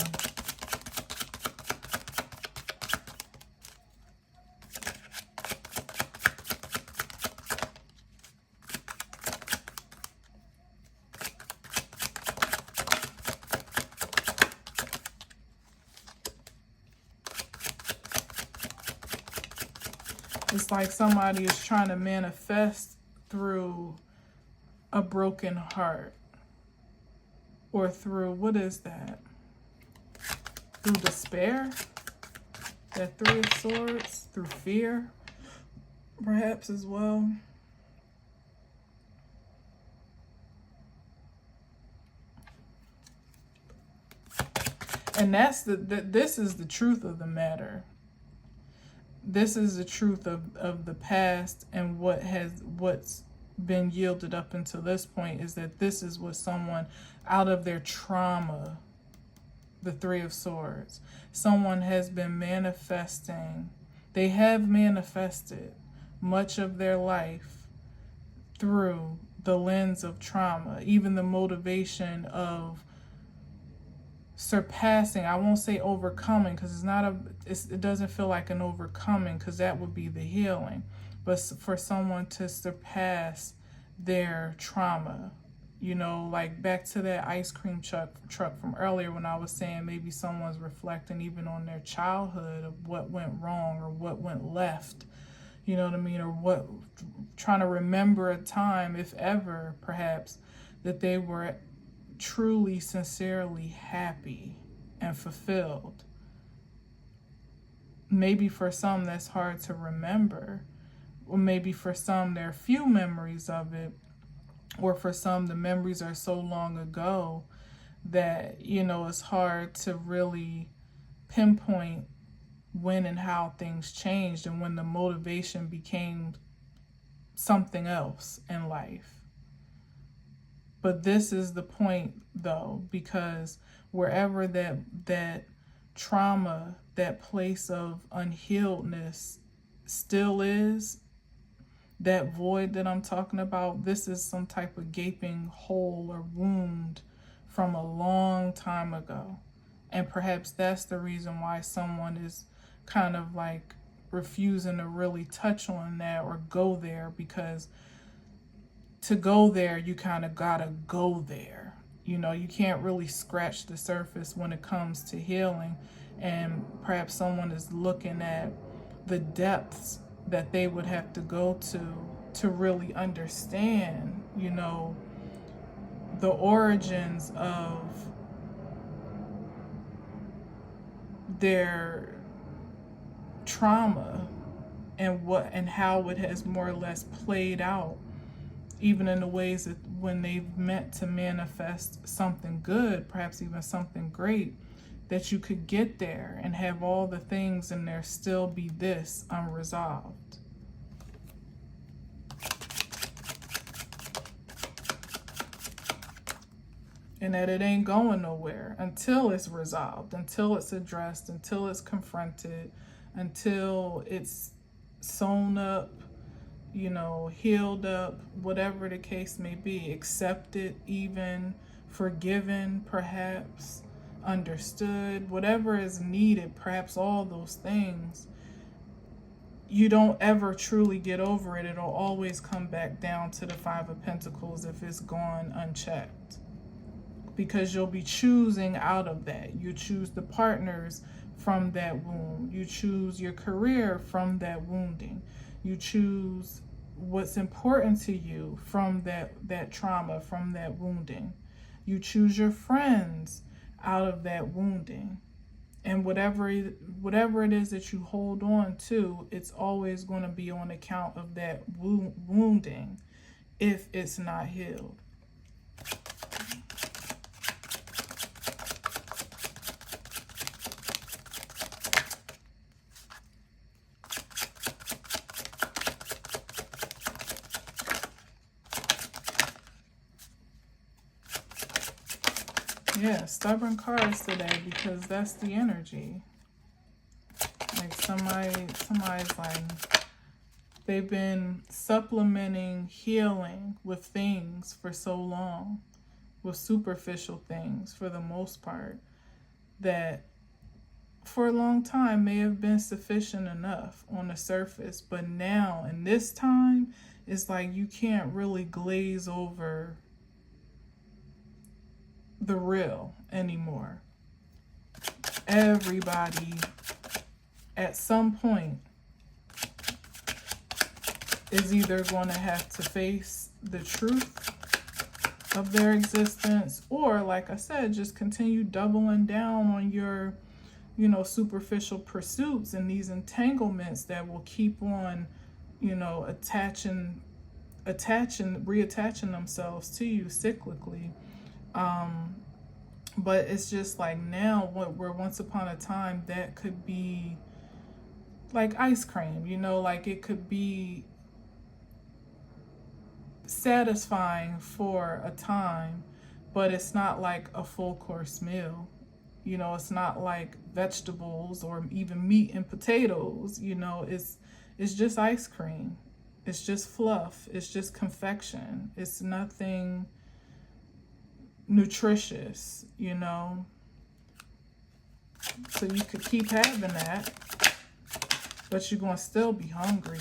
It's like somebody is trying to manifest through a broken heart. Or through, what is that? Through despair? That Three of Swords? Through fear? Perhaps as well. And that's this is the truth of the matter. This is the truth of the past, and what's been yielded up until this point is that this is what someone, out of their trauma, the Three of Swords, someone has been manifesting. They have manifested much of their life through the lens of trauma, even the motivation of surpassing. I won't say overcoming, because it doesn't feel like an overcoming, because that would be the healing, but for someone to surpass their trauma. You know, like back to that ice cream truck from earlier, when I was saying maybe someone's reflecting even on their childhood of what went wrong or what went left, you know what I mean, or what, trying to remember a time, if ever, perhaps, that they were truly, sincerely happy and fulfilled. Maybe for some that's hard to remember, or maybe for some there are few memories of it, or for some the memories are so long ago that, you know, it's hard to really pinpoint when and how things changed and when the motivation became something else in life. But this is the point, though, because wherever that trauma, that place of unhealedness still is, that void that I'm talking about, this is some type of gaping hole or wound from a long time ago. And perhaps that's the reason why someone is kind of like refusing to really touch on that or go there, because to go there, you kind of gotta go there. You know, you can't really scratch the surface when it comes to healing. And perhaps someone is looking at the depths that they would have to go to really understand, you know, the origins of their trauma and how it has more or less played out, even in the ways that when they've meant to manifest something good, perhaps even something great, that you could get there and have all the things and there still be this unresolved. And that it ain't going nowhere until it's resolved, until it's addressed, until it's confronted, until it's sewn up, you know, healed up, whatever the case may be, accepted, even forgiven, perhaps, understood, whatever is needed, perhaps all those things. You don't ever truly get over it. It'll always come back down to the Five of Pentacles if it's gone unchecked. Because you'll be choosing out of that. You choose the partners from that wound. You choose your career from that wounding. You choose what's important to you from that trauma, from that wounding. You choose your friends out of that wounding. And whatever it is that you hold on to, it's always going to be on account of that wounding if it's not healed. Yeah, stubborn cards today because that's the energy. Like somebody's like, they've been supplementing healing with things for so long, with superficial things for the most part, that for a long time may have been sufficient enough on the surface. But now, in this time, it's like you can't really glaze over the real anymore. Everybody at some point is either going to have to face the truth of their existence, or like I said, just continue doubling down on your, you know, superficial pursuits and these entanglements that will keep on, you know, reattaching themselves to you cyclically. But it's just like now, where once upon a time that could be like ice cream, you know, like it could be satisfying for a time, but it's not like a full course meal. You know, it's not like vegetables or even meat and potatoes, you know, it's just ice cream. It's just fluff. It's just confection. It's nothing nutritious, you know. So you could keep having that, but you're going to still be hungry.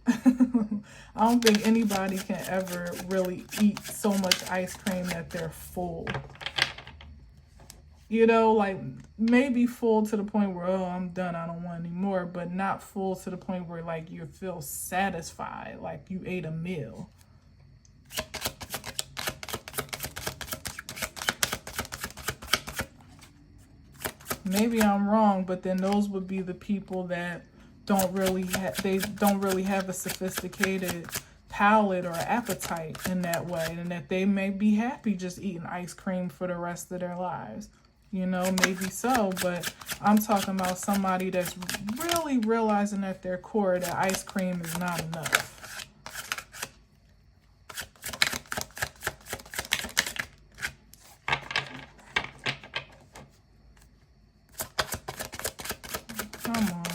I don't think anybody can ever really eat so much ice cream that they're full. You know, like maybe full to the point where, oh, I'm done, I don't want any more, but not full to the point where like you feel satisfied, like you ate a meal. Maybe I'm wrong, but then those would be the people that don't really have a sophisticated palate or appetite in that way, and that they may be happy just eating ice cream for the rest of their lives. You know, maybe so, but I'm talking about somebody that's really realizing at their core that ice cream is not enough.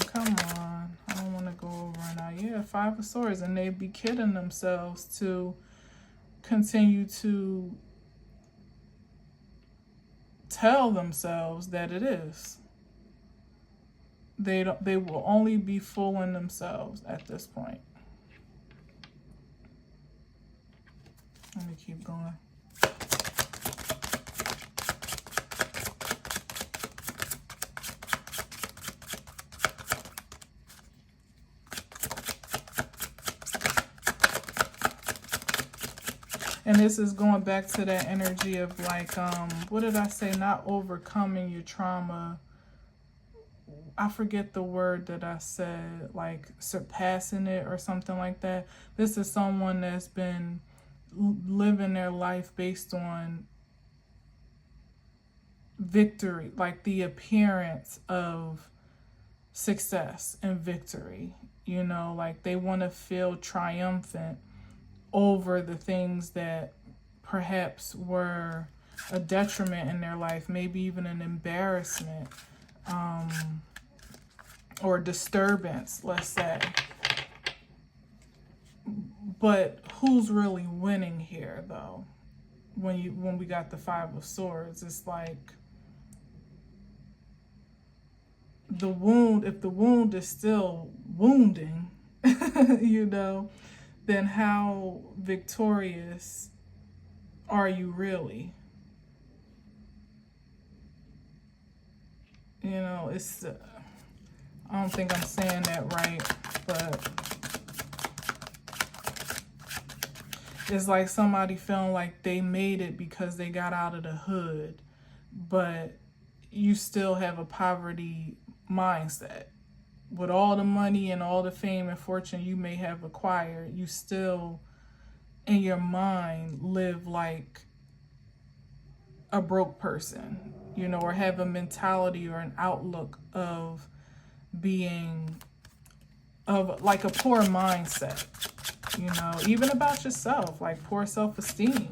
Come on. I don't want to go over now. Yeah, Five of Swords, and they'd be kidding themselves to continue to tell themselves that it is. They will only be fooling themselves at this point. Let me keep going. And this is going back to that energy of like, what did I say? Not overcoming your trauma. I forget the word that I said, like surpassing it or something like that. This is someone that's been living their life based on victory, like the appearance of success and victory. You know, like they want to feel triumphant over the things that perhaps were a detriment in their life, maybe even an embarrassment, or disturbance, let's say. But who's really winning here, though? When we got the Five of Swords, it's like the wound. If the wound is still wounding, you know, then how victorious are you really? You know, it's, I don't think I'm saying that right, but it's like somebody feeling like they made it because they got out of the hood, but you still have a poverty mindset. With all the money and all the fame and fortune you may have acquired, you still, in your mind, live like a broke person, you know, or have a mentality or an outlook of being, of like a poor mindset, you know, even about yourself, like poor self-esteem.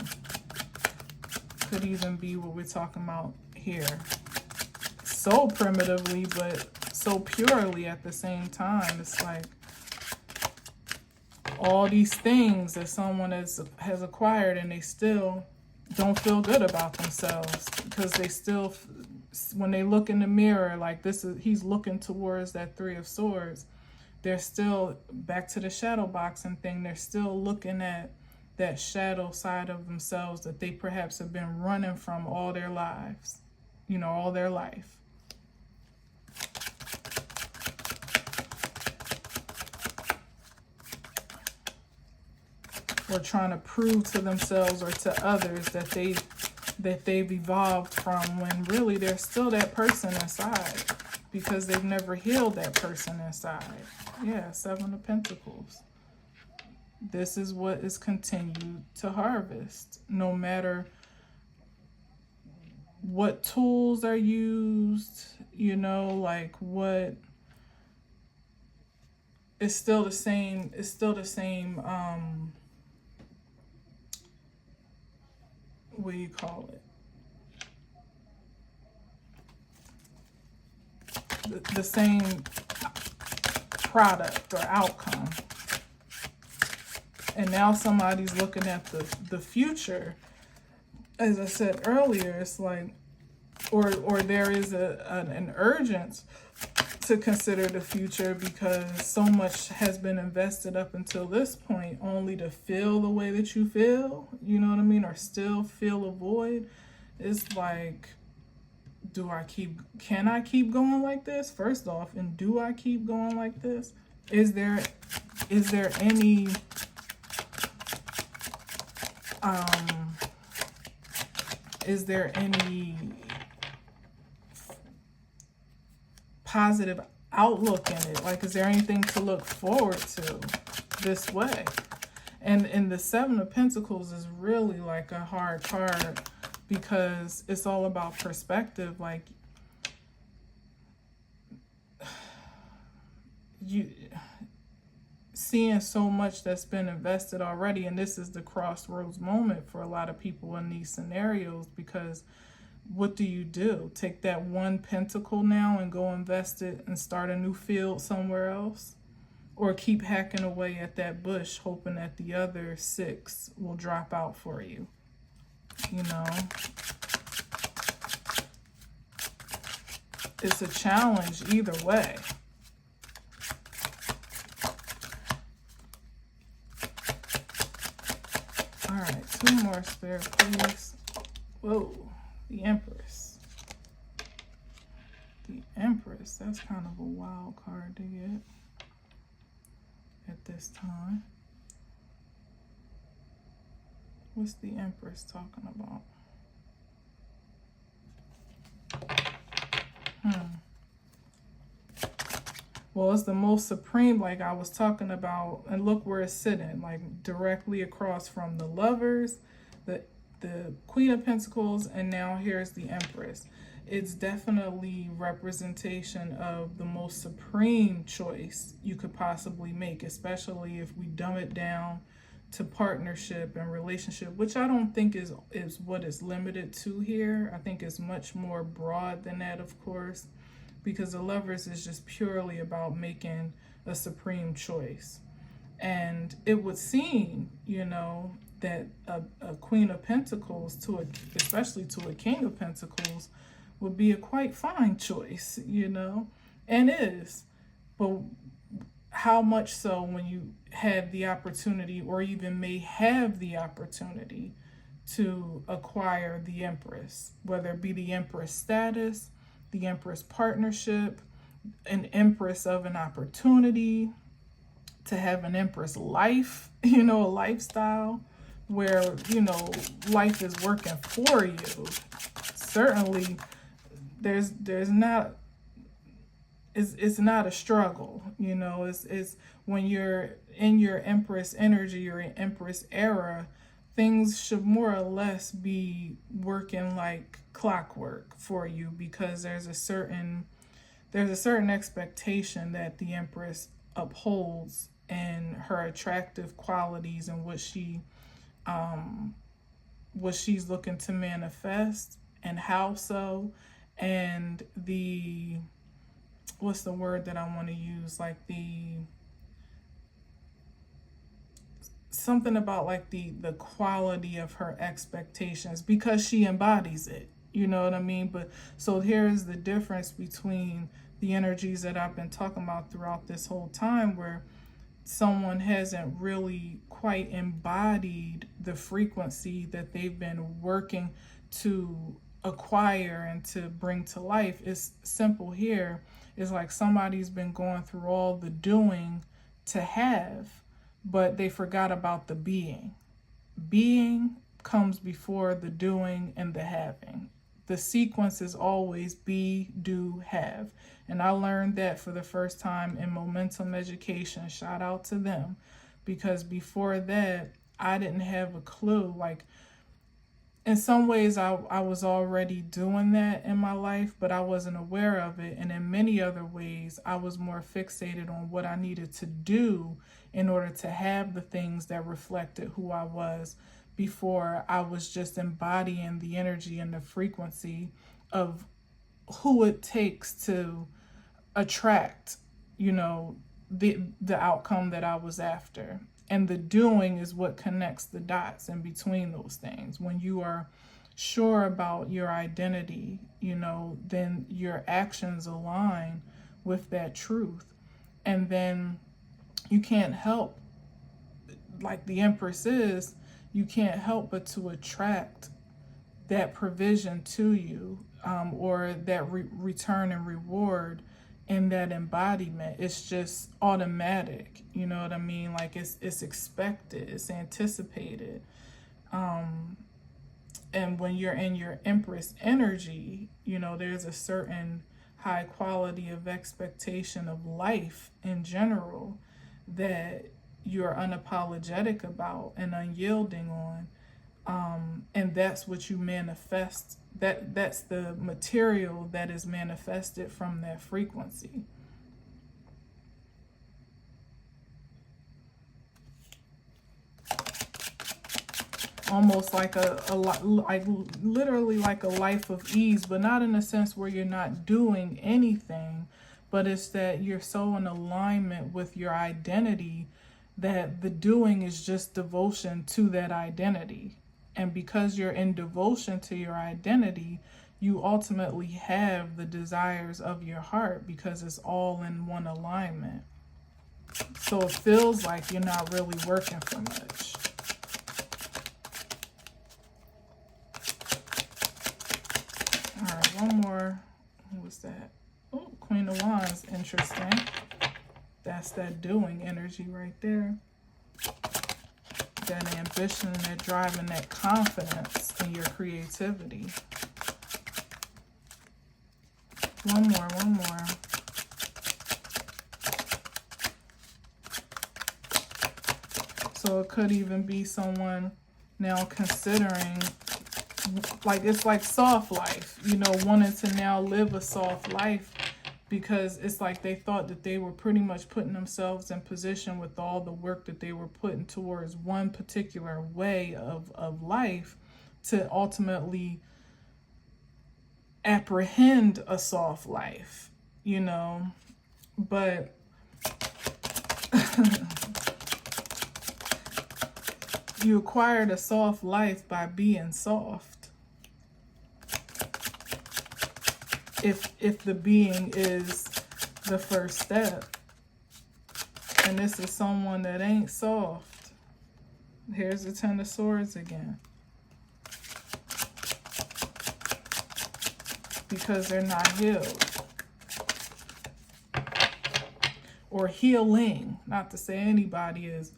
Could even be what we're talking about here. So primitively, but so purely at the same time. It's like all these things that someone has acquired, and they still don't feel good about themselves, because they still, when they look in the mirror, like he's looking towards that Three of Swords, they're still back to the shadow boxing thing. They're still looking at that shadow side of themselves that they perhaps have been running from all their lives, you know, all their life. Or trying to prove to themselves or to others that they've evolved from, when really they're still that person inside, because they've never healed that person inside. Yeah, Seven of Pentacles. This is what is continued to harvest, no matter what tools are used, you know, like what, it's still the same, what do you call it? The same product or outcome. And now somebody's looking at the future. As I said earlier, it's like, or there is an urgency to consider the future, because so much has been invested up until this point only to feel the way that you feel, you know what I mean, or still feel a void. It's like, can I keep going like this, first off, and do I keep going like this? Is there any positive outlook in it? Like, is there anything to look forward to this way? And the Seven of Pentacles is really like a hard card, because it's all about perspective. Like, you seeing so much that's been invested already, and this is the crossroads moment for a lot of people in these scenarios, because what do? Take that one pentacle now and go invest it and start a new field somewhere else? Or keep hacking away at that bush, hoping that the other 6 will drop out for you? You know, it's a challenge either way. All right, 2 more, Spirit, please. Whoa, the Empress. The Empress, that's kind of a wild card to get at this time. What's the Empress talking about? Well, it's the most supreme, like I was talking about, and look where it's sitting, like directly across from the Lovers, the Queen of Pentacles, and now here's the Empress. It's definitely representation of the most supreme choice you could possibly make, especially if we dumb it down to partnership and relationship, which I don't think is what it's limited to here. I think it's much more broad than that, of course, because the Lovers is just purely about making a supreme choice. And it would seem, you know, that a Queen of Pentacles, especially to a King of Pentacles, would be a quite fine choice, you know, and is. But how much so when you have the opportunity, or even may have the opportunity, to acquire the Empress, whether it be the Empress status, the Empress partnership, an Empress of an opportunity, to have an Empress life, you know, a lifestyle where, you know, life is working for you. Certainly there's not, it's not a struggle, you know. It's when you're in your Empress energy or in Empress era, things should more or less be working like clockwork for you, because there's a certain expectation that the Empress upholds in her attractive qualities and what she's looking to manifest, and how so, and the, what's the word that I want to use, like something about like the quality of her expectations, because she embodies it, you know what I mean? But so here's the difference between the energies that I've been talking about throughout this whole time, where someone hasn't really quite embodied the frequency that they've been working to acquire and to bring to life. It's simple here. It's like somebody's been going through all the doing to have, but they forgot about the being. Being comes before the doing and the having. The sequence is always be, do, have. And I learned that for the first time in Momentum Education. Shout out to them. Because before that, I didn't have a clue. Like, in some ways, I was already doing that in my life, but I wasn't aware of it. And in many other ways, I was more fixated on what I needed to do in order to have the things that reflected who I was, before I was just embodying the energy and the frequency of who it takes to attract, you know, the outcome that I was after. And the doing is what connects the dots in between those things. When you are sure about your identity, you know, then your actions align with that truth. And then you can't help, like the Empress is, you can't help but to attract that provision to you, or that return and reward in that embodiment. It's just automatic, you know what I mean? Like it's expected, it's anticipated. And when you're in your Empress energy, you know, there's a certain high quality of expectation of life in general that you're unapologetic about and unyielding on. And that's what you manifest. That's the material that is manifested from that frequency. Almost like like literally like a life of ease, but not in a sense where you're not doing anything, but it's that you're so in alignment with your identity that the doing is just devotion to that identity. And because you're in devotion to your identity, you ultimately have the desires of your heart, because it's all in one alignment. So it feels like you're not really working for much. All right, one more. What was that? Oh, Queen of Wands. Interesting. That's that doing energy right there. that ambition and that drive and that confidence in your creativity. One more. So it could even be someone now considering, like, it's like soft life, you know, wanting to now live a soft life, because it's like they thought that they were pretty much putting themselves in position with all the work that they were putting towards one particular way of life to ultimately apprehend a soft life, you know. But you acquired a soft life by being soft. If the being is the first step. And this is someone that ain't soft. Here's the Ten of Swords again. Because they're not healed. Or healing. Not to say anybody is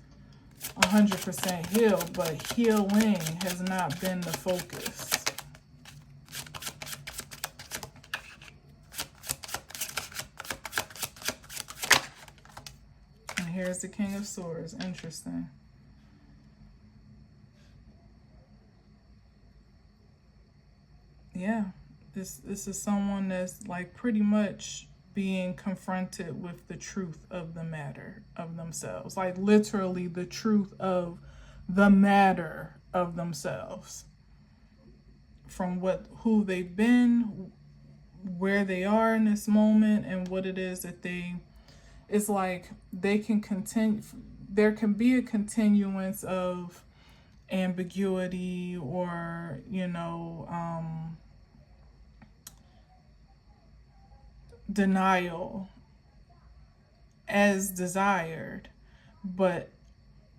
100% healed, but healing has not been the focus. And here's the King of Swords. Interesting. Yeah, this is someone that's like pretty much being confronted with the truth of the matter of themselves, like literally the truth of the matter of themselves, from who they've been, where they are in this moment, and what it is that it's like they can continue. There can be a continuance of ambiguity, or denial as desired, but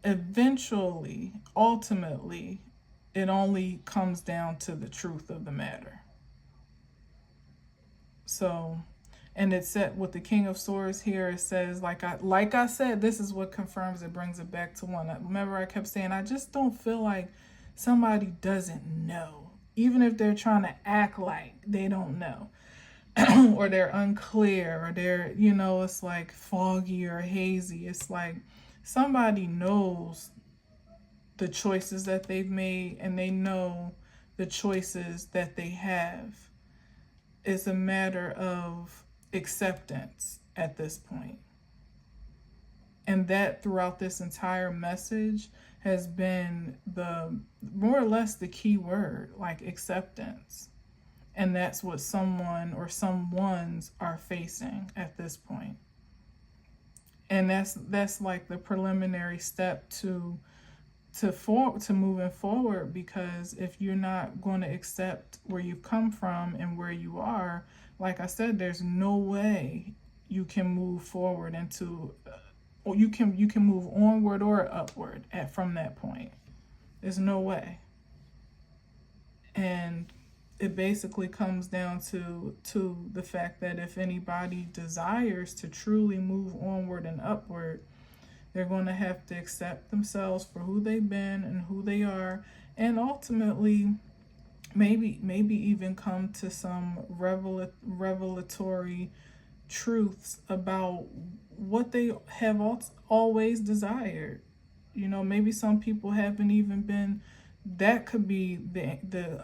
eventually, ultimately, it only comes down to the truth of the matter. So, and it's set with the King of Swords here. It says, like I said, this is what confirms it, brings it back to one. Remember, I kept saying, I just don't feel like somebody doesn't know, even if they're trying to act like they don't know. Or they're unclear, or they're, it's like foggy or hazy. It's like somebody knows the choices that they've made, and they know the choices that they have. It's a matter of acceptance at this point. And that throughout this entire message has been more or less the key word, like acceptance. And that's what someone or someones are facing at this point. And that's like the preliminary step to moving forward, because if you're not going to accept where you've come from and where you are, like I said, there's no way you can move forward into, or you can move onward or upward from that point. There's no way. And it basically comes down to the fact that if anybody desires to truly move onward and upward, they're going to have to accept themselves for who they've been and who they are, and ultimately maybe even come to some revelatory truths about what they have always desired. Maybe some people haven't even been. That could be the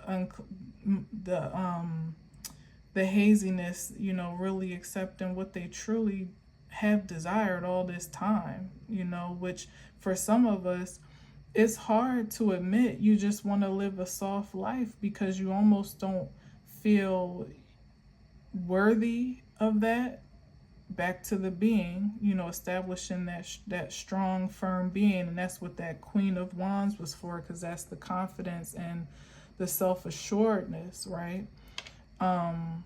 haziness, really accepting what they truly have desired all this time, which for some of us, it's hard to admit you just want to live a soft life because you almost don't feel worthy of that. Back to the being, establishing that strong, firm being. And that's what that Queen of Wands was for, because that's the confidence and the self-assuredness, right? And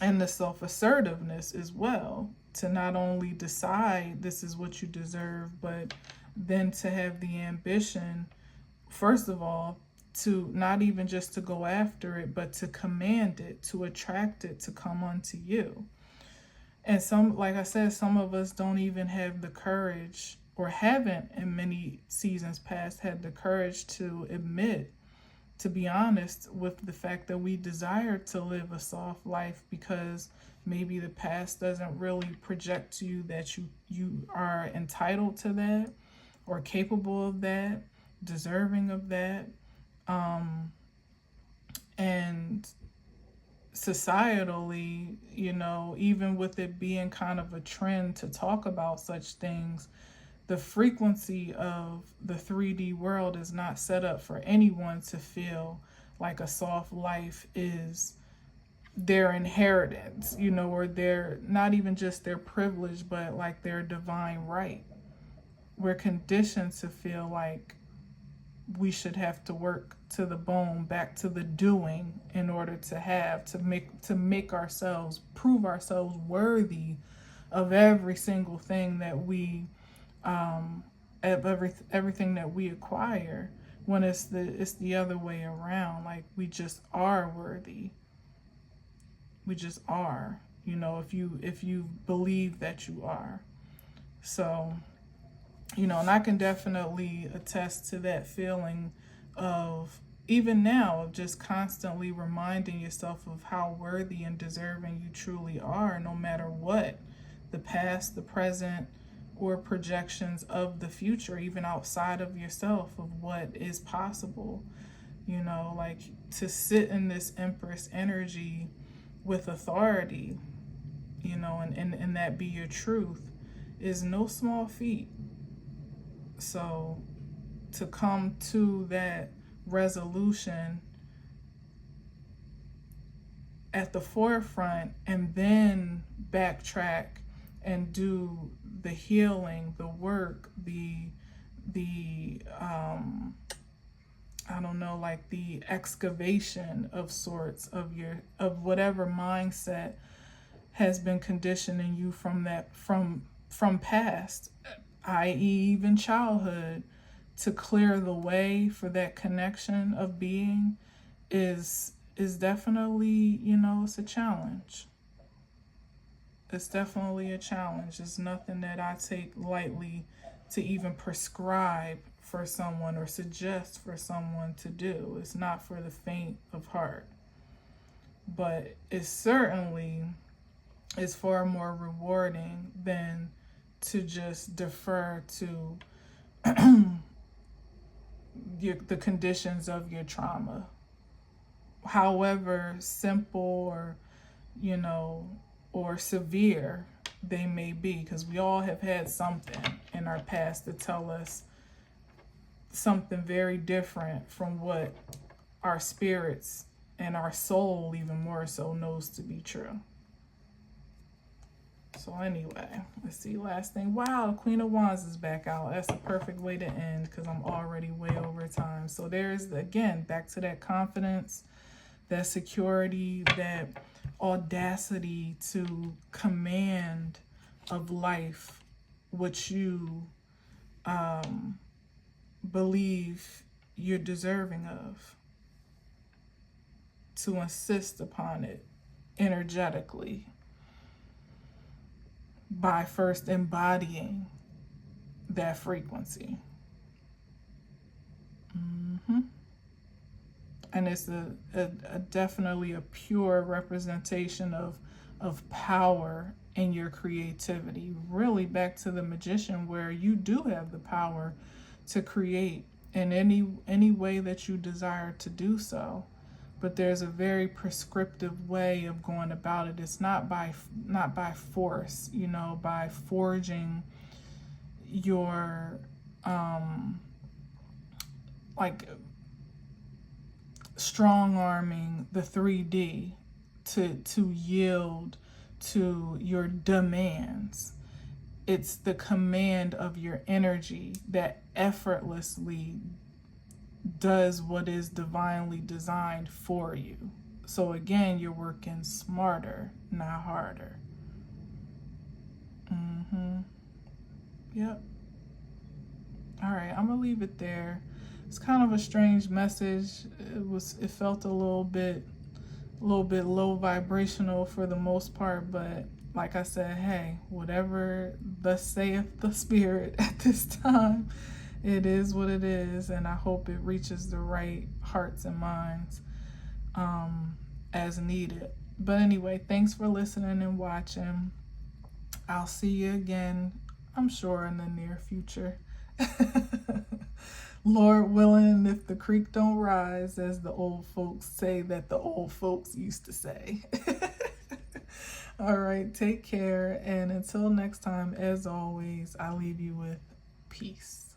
the self-assertiveness as well, to not only decide this is what you deserve, but then to have the ambition, first of all, to not even just to go after it, but to command it, to attract it to come unto you. And like I said, some of us don't even have the courage or haven't in many seasons past had the courage to admit, to be honest with the fact that we desire to live a soft life, because maybe the past doesn't really project to you that you are entitled to that, or capable of that, deserving of that. And societally, even with it being kind of a trend to talk about such things, the frequency of the 3D world is not set up for anyone to feel like a soft life is their inheritance, or their, not even just their privilege, but like their divine right. We're conditioned to feel like we should have to work to the bone, back to the doing, in order to make ourselves, prove ourselves worthy of every single thing that we everything that we acquire, when it's the other way around. Like, we just are worthy. We just are, if you believe that you are. So, and I can definitely attest to that feeling of, even now, of just constantly reminding yourself of how worthy and deserving you truly are, no matter what the past, the present, or projections of the future, even outside of yourself, of what is possible. Like, to sit in this Empress energy with authority, and that be your truth, is no small feat. So to come to that resolution at the forefront, and then backtrack and do the healing, the work, the I don't know, like the excavation of sorts of whatever mindset has been conditioning you from past, i.e. even childhood, to clear the way for that connection of being is definitely, it's a challenge. It's definitely a challenge. It's nothing that I take lightly to even prescribe for someone or suggest for someone to do. It's not for the faint of heart. But it certainly is far more rewarding than to just defer to the conditions of your trauma, however simple or severe they may be, because we all have had something in our past to tell us something very different from what our spirits and our soul, even more so, knows to be true. So anyway, let's see, last thing. Wow, Queen of Wands is back out. That's the perfect way to end, because I'm already way over time. So there's, again, back to that confidence, that security, that audacity to command of life what you believe you're deserving of, to insist upon it energetically by first embodying that frequency. And it's a definitely a pure representation of power in your creativity. Really back to the magician, where you do have the power to create in any way that you desire to do so. But there's a very prescriptive way of going about it. It's not by force, by forging your like strong arming the 3D to yield to your demands. It's the command of your energy that effortlessly does what is divinely designed for you. So again, you're working smarter, not harder. Yep. All right, I'm gonna leave it there. It's kind of a strange message. It felt a little bit low vibrational for the most part, but like I said, hey, whatever thus saith the Spirit at this time, it is what it is, and I hope it reaches the right hearts and minds as needed. But anyway, thanks for listening and watching. I'll see you again, I'm sure, in the near future. Lord willing, if the creek don't rise, as the old folks say that the old folks used to say. All right, take care. And until next time, as always, I leave you with peace.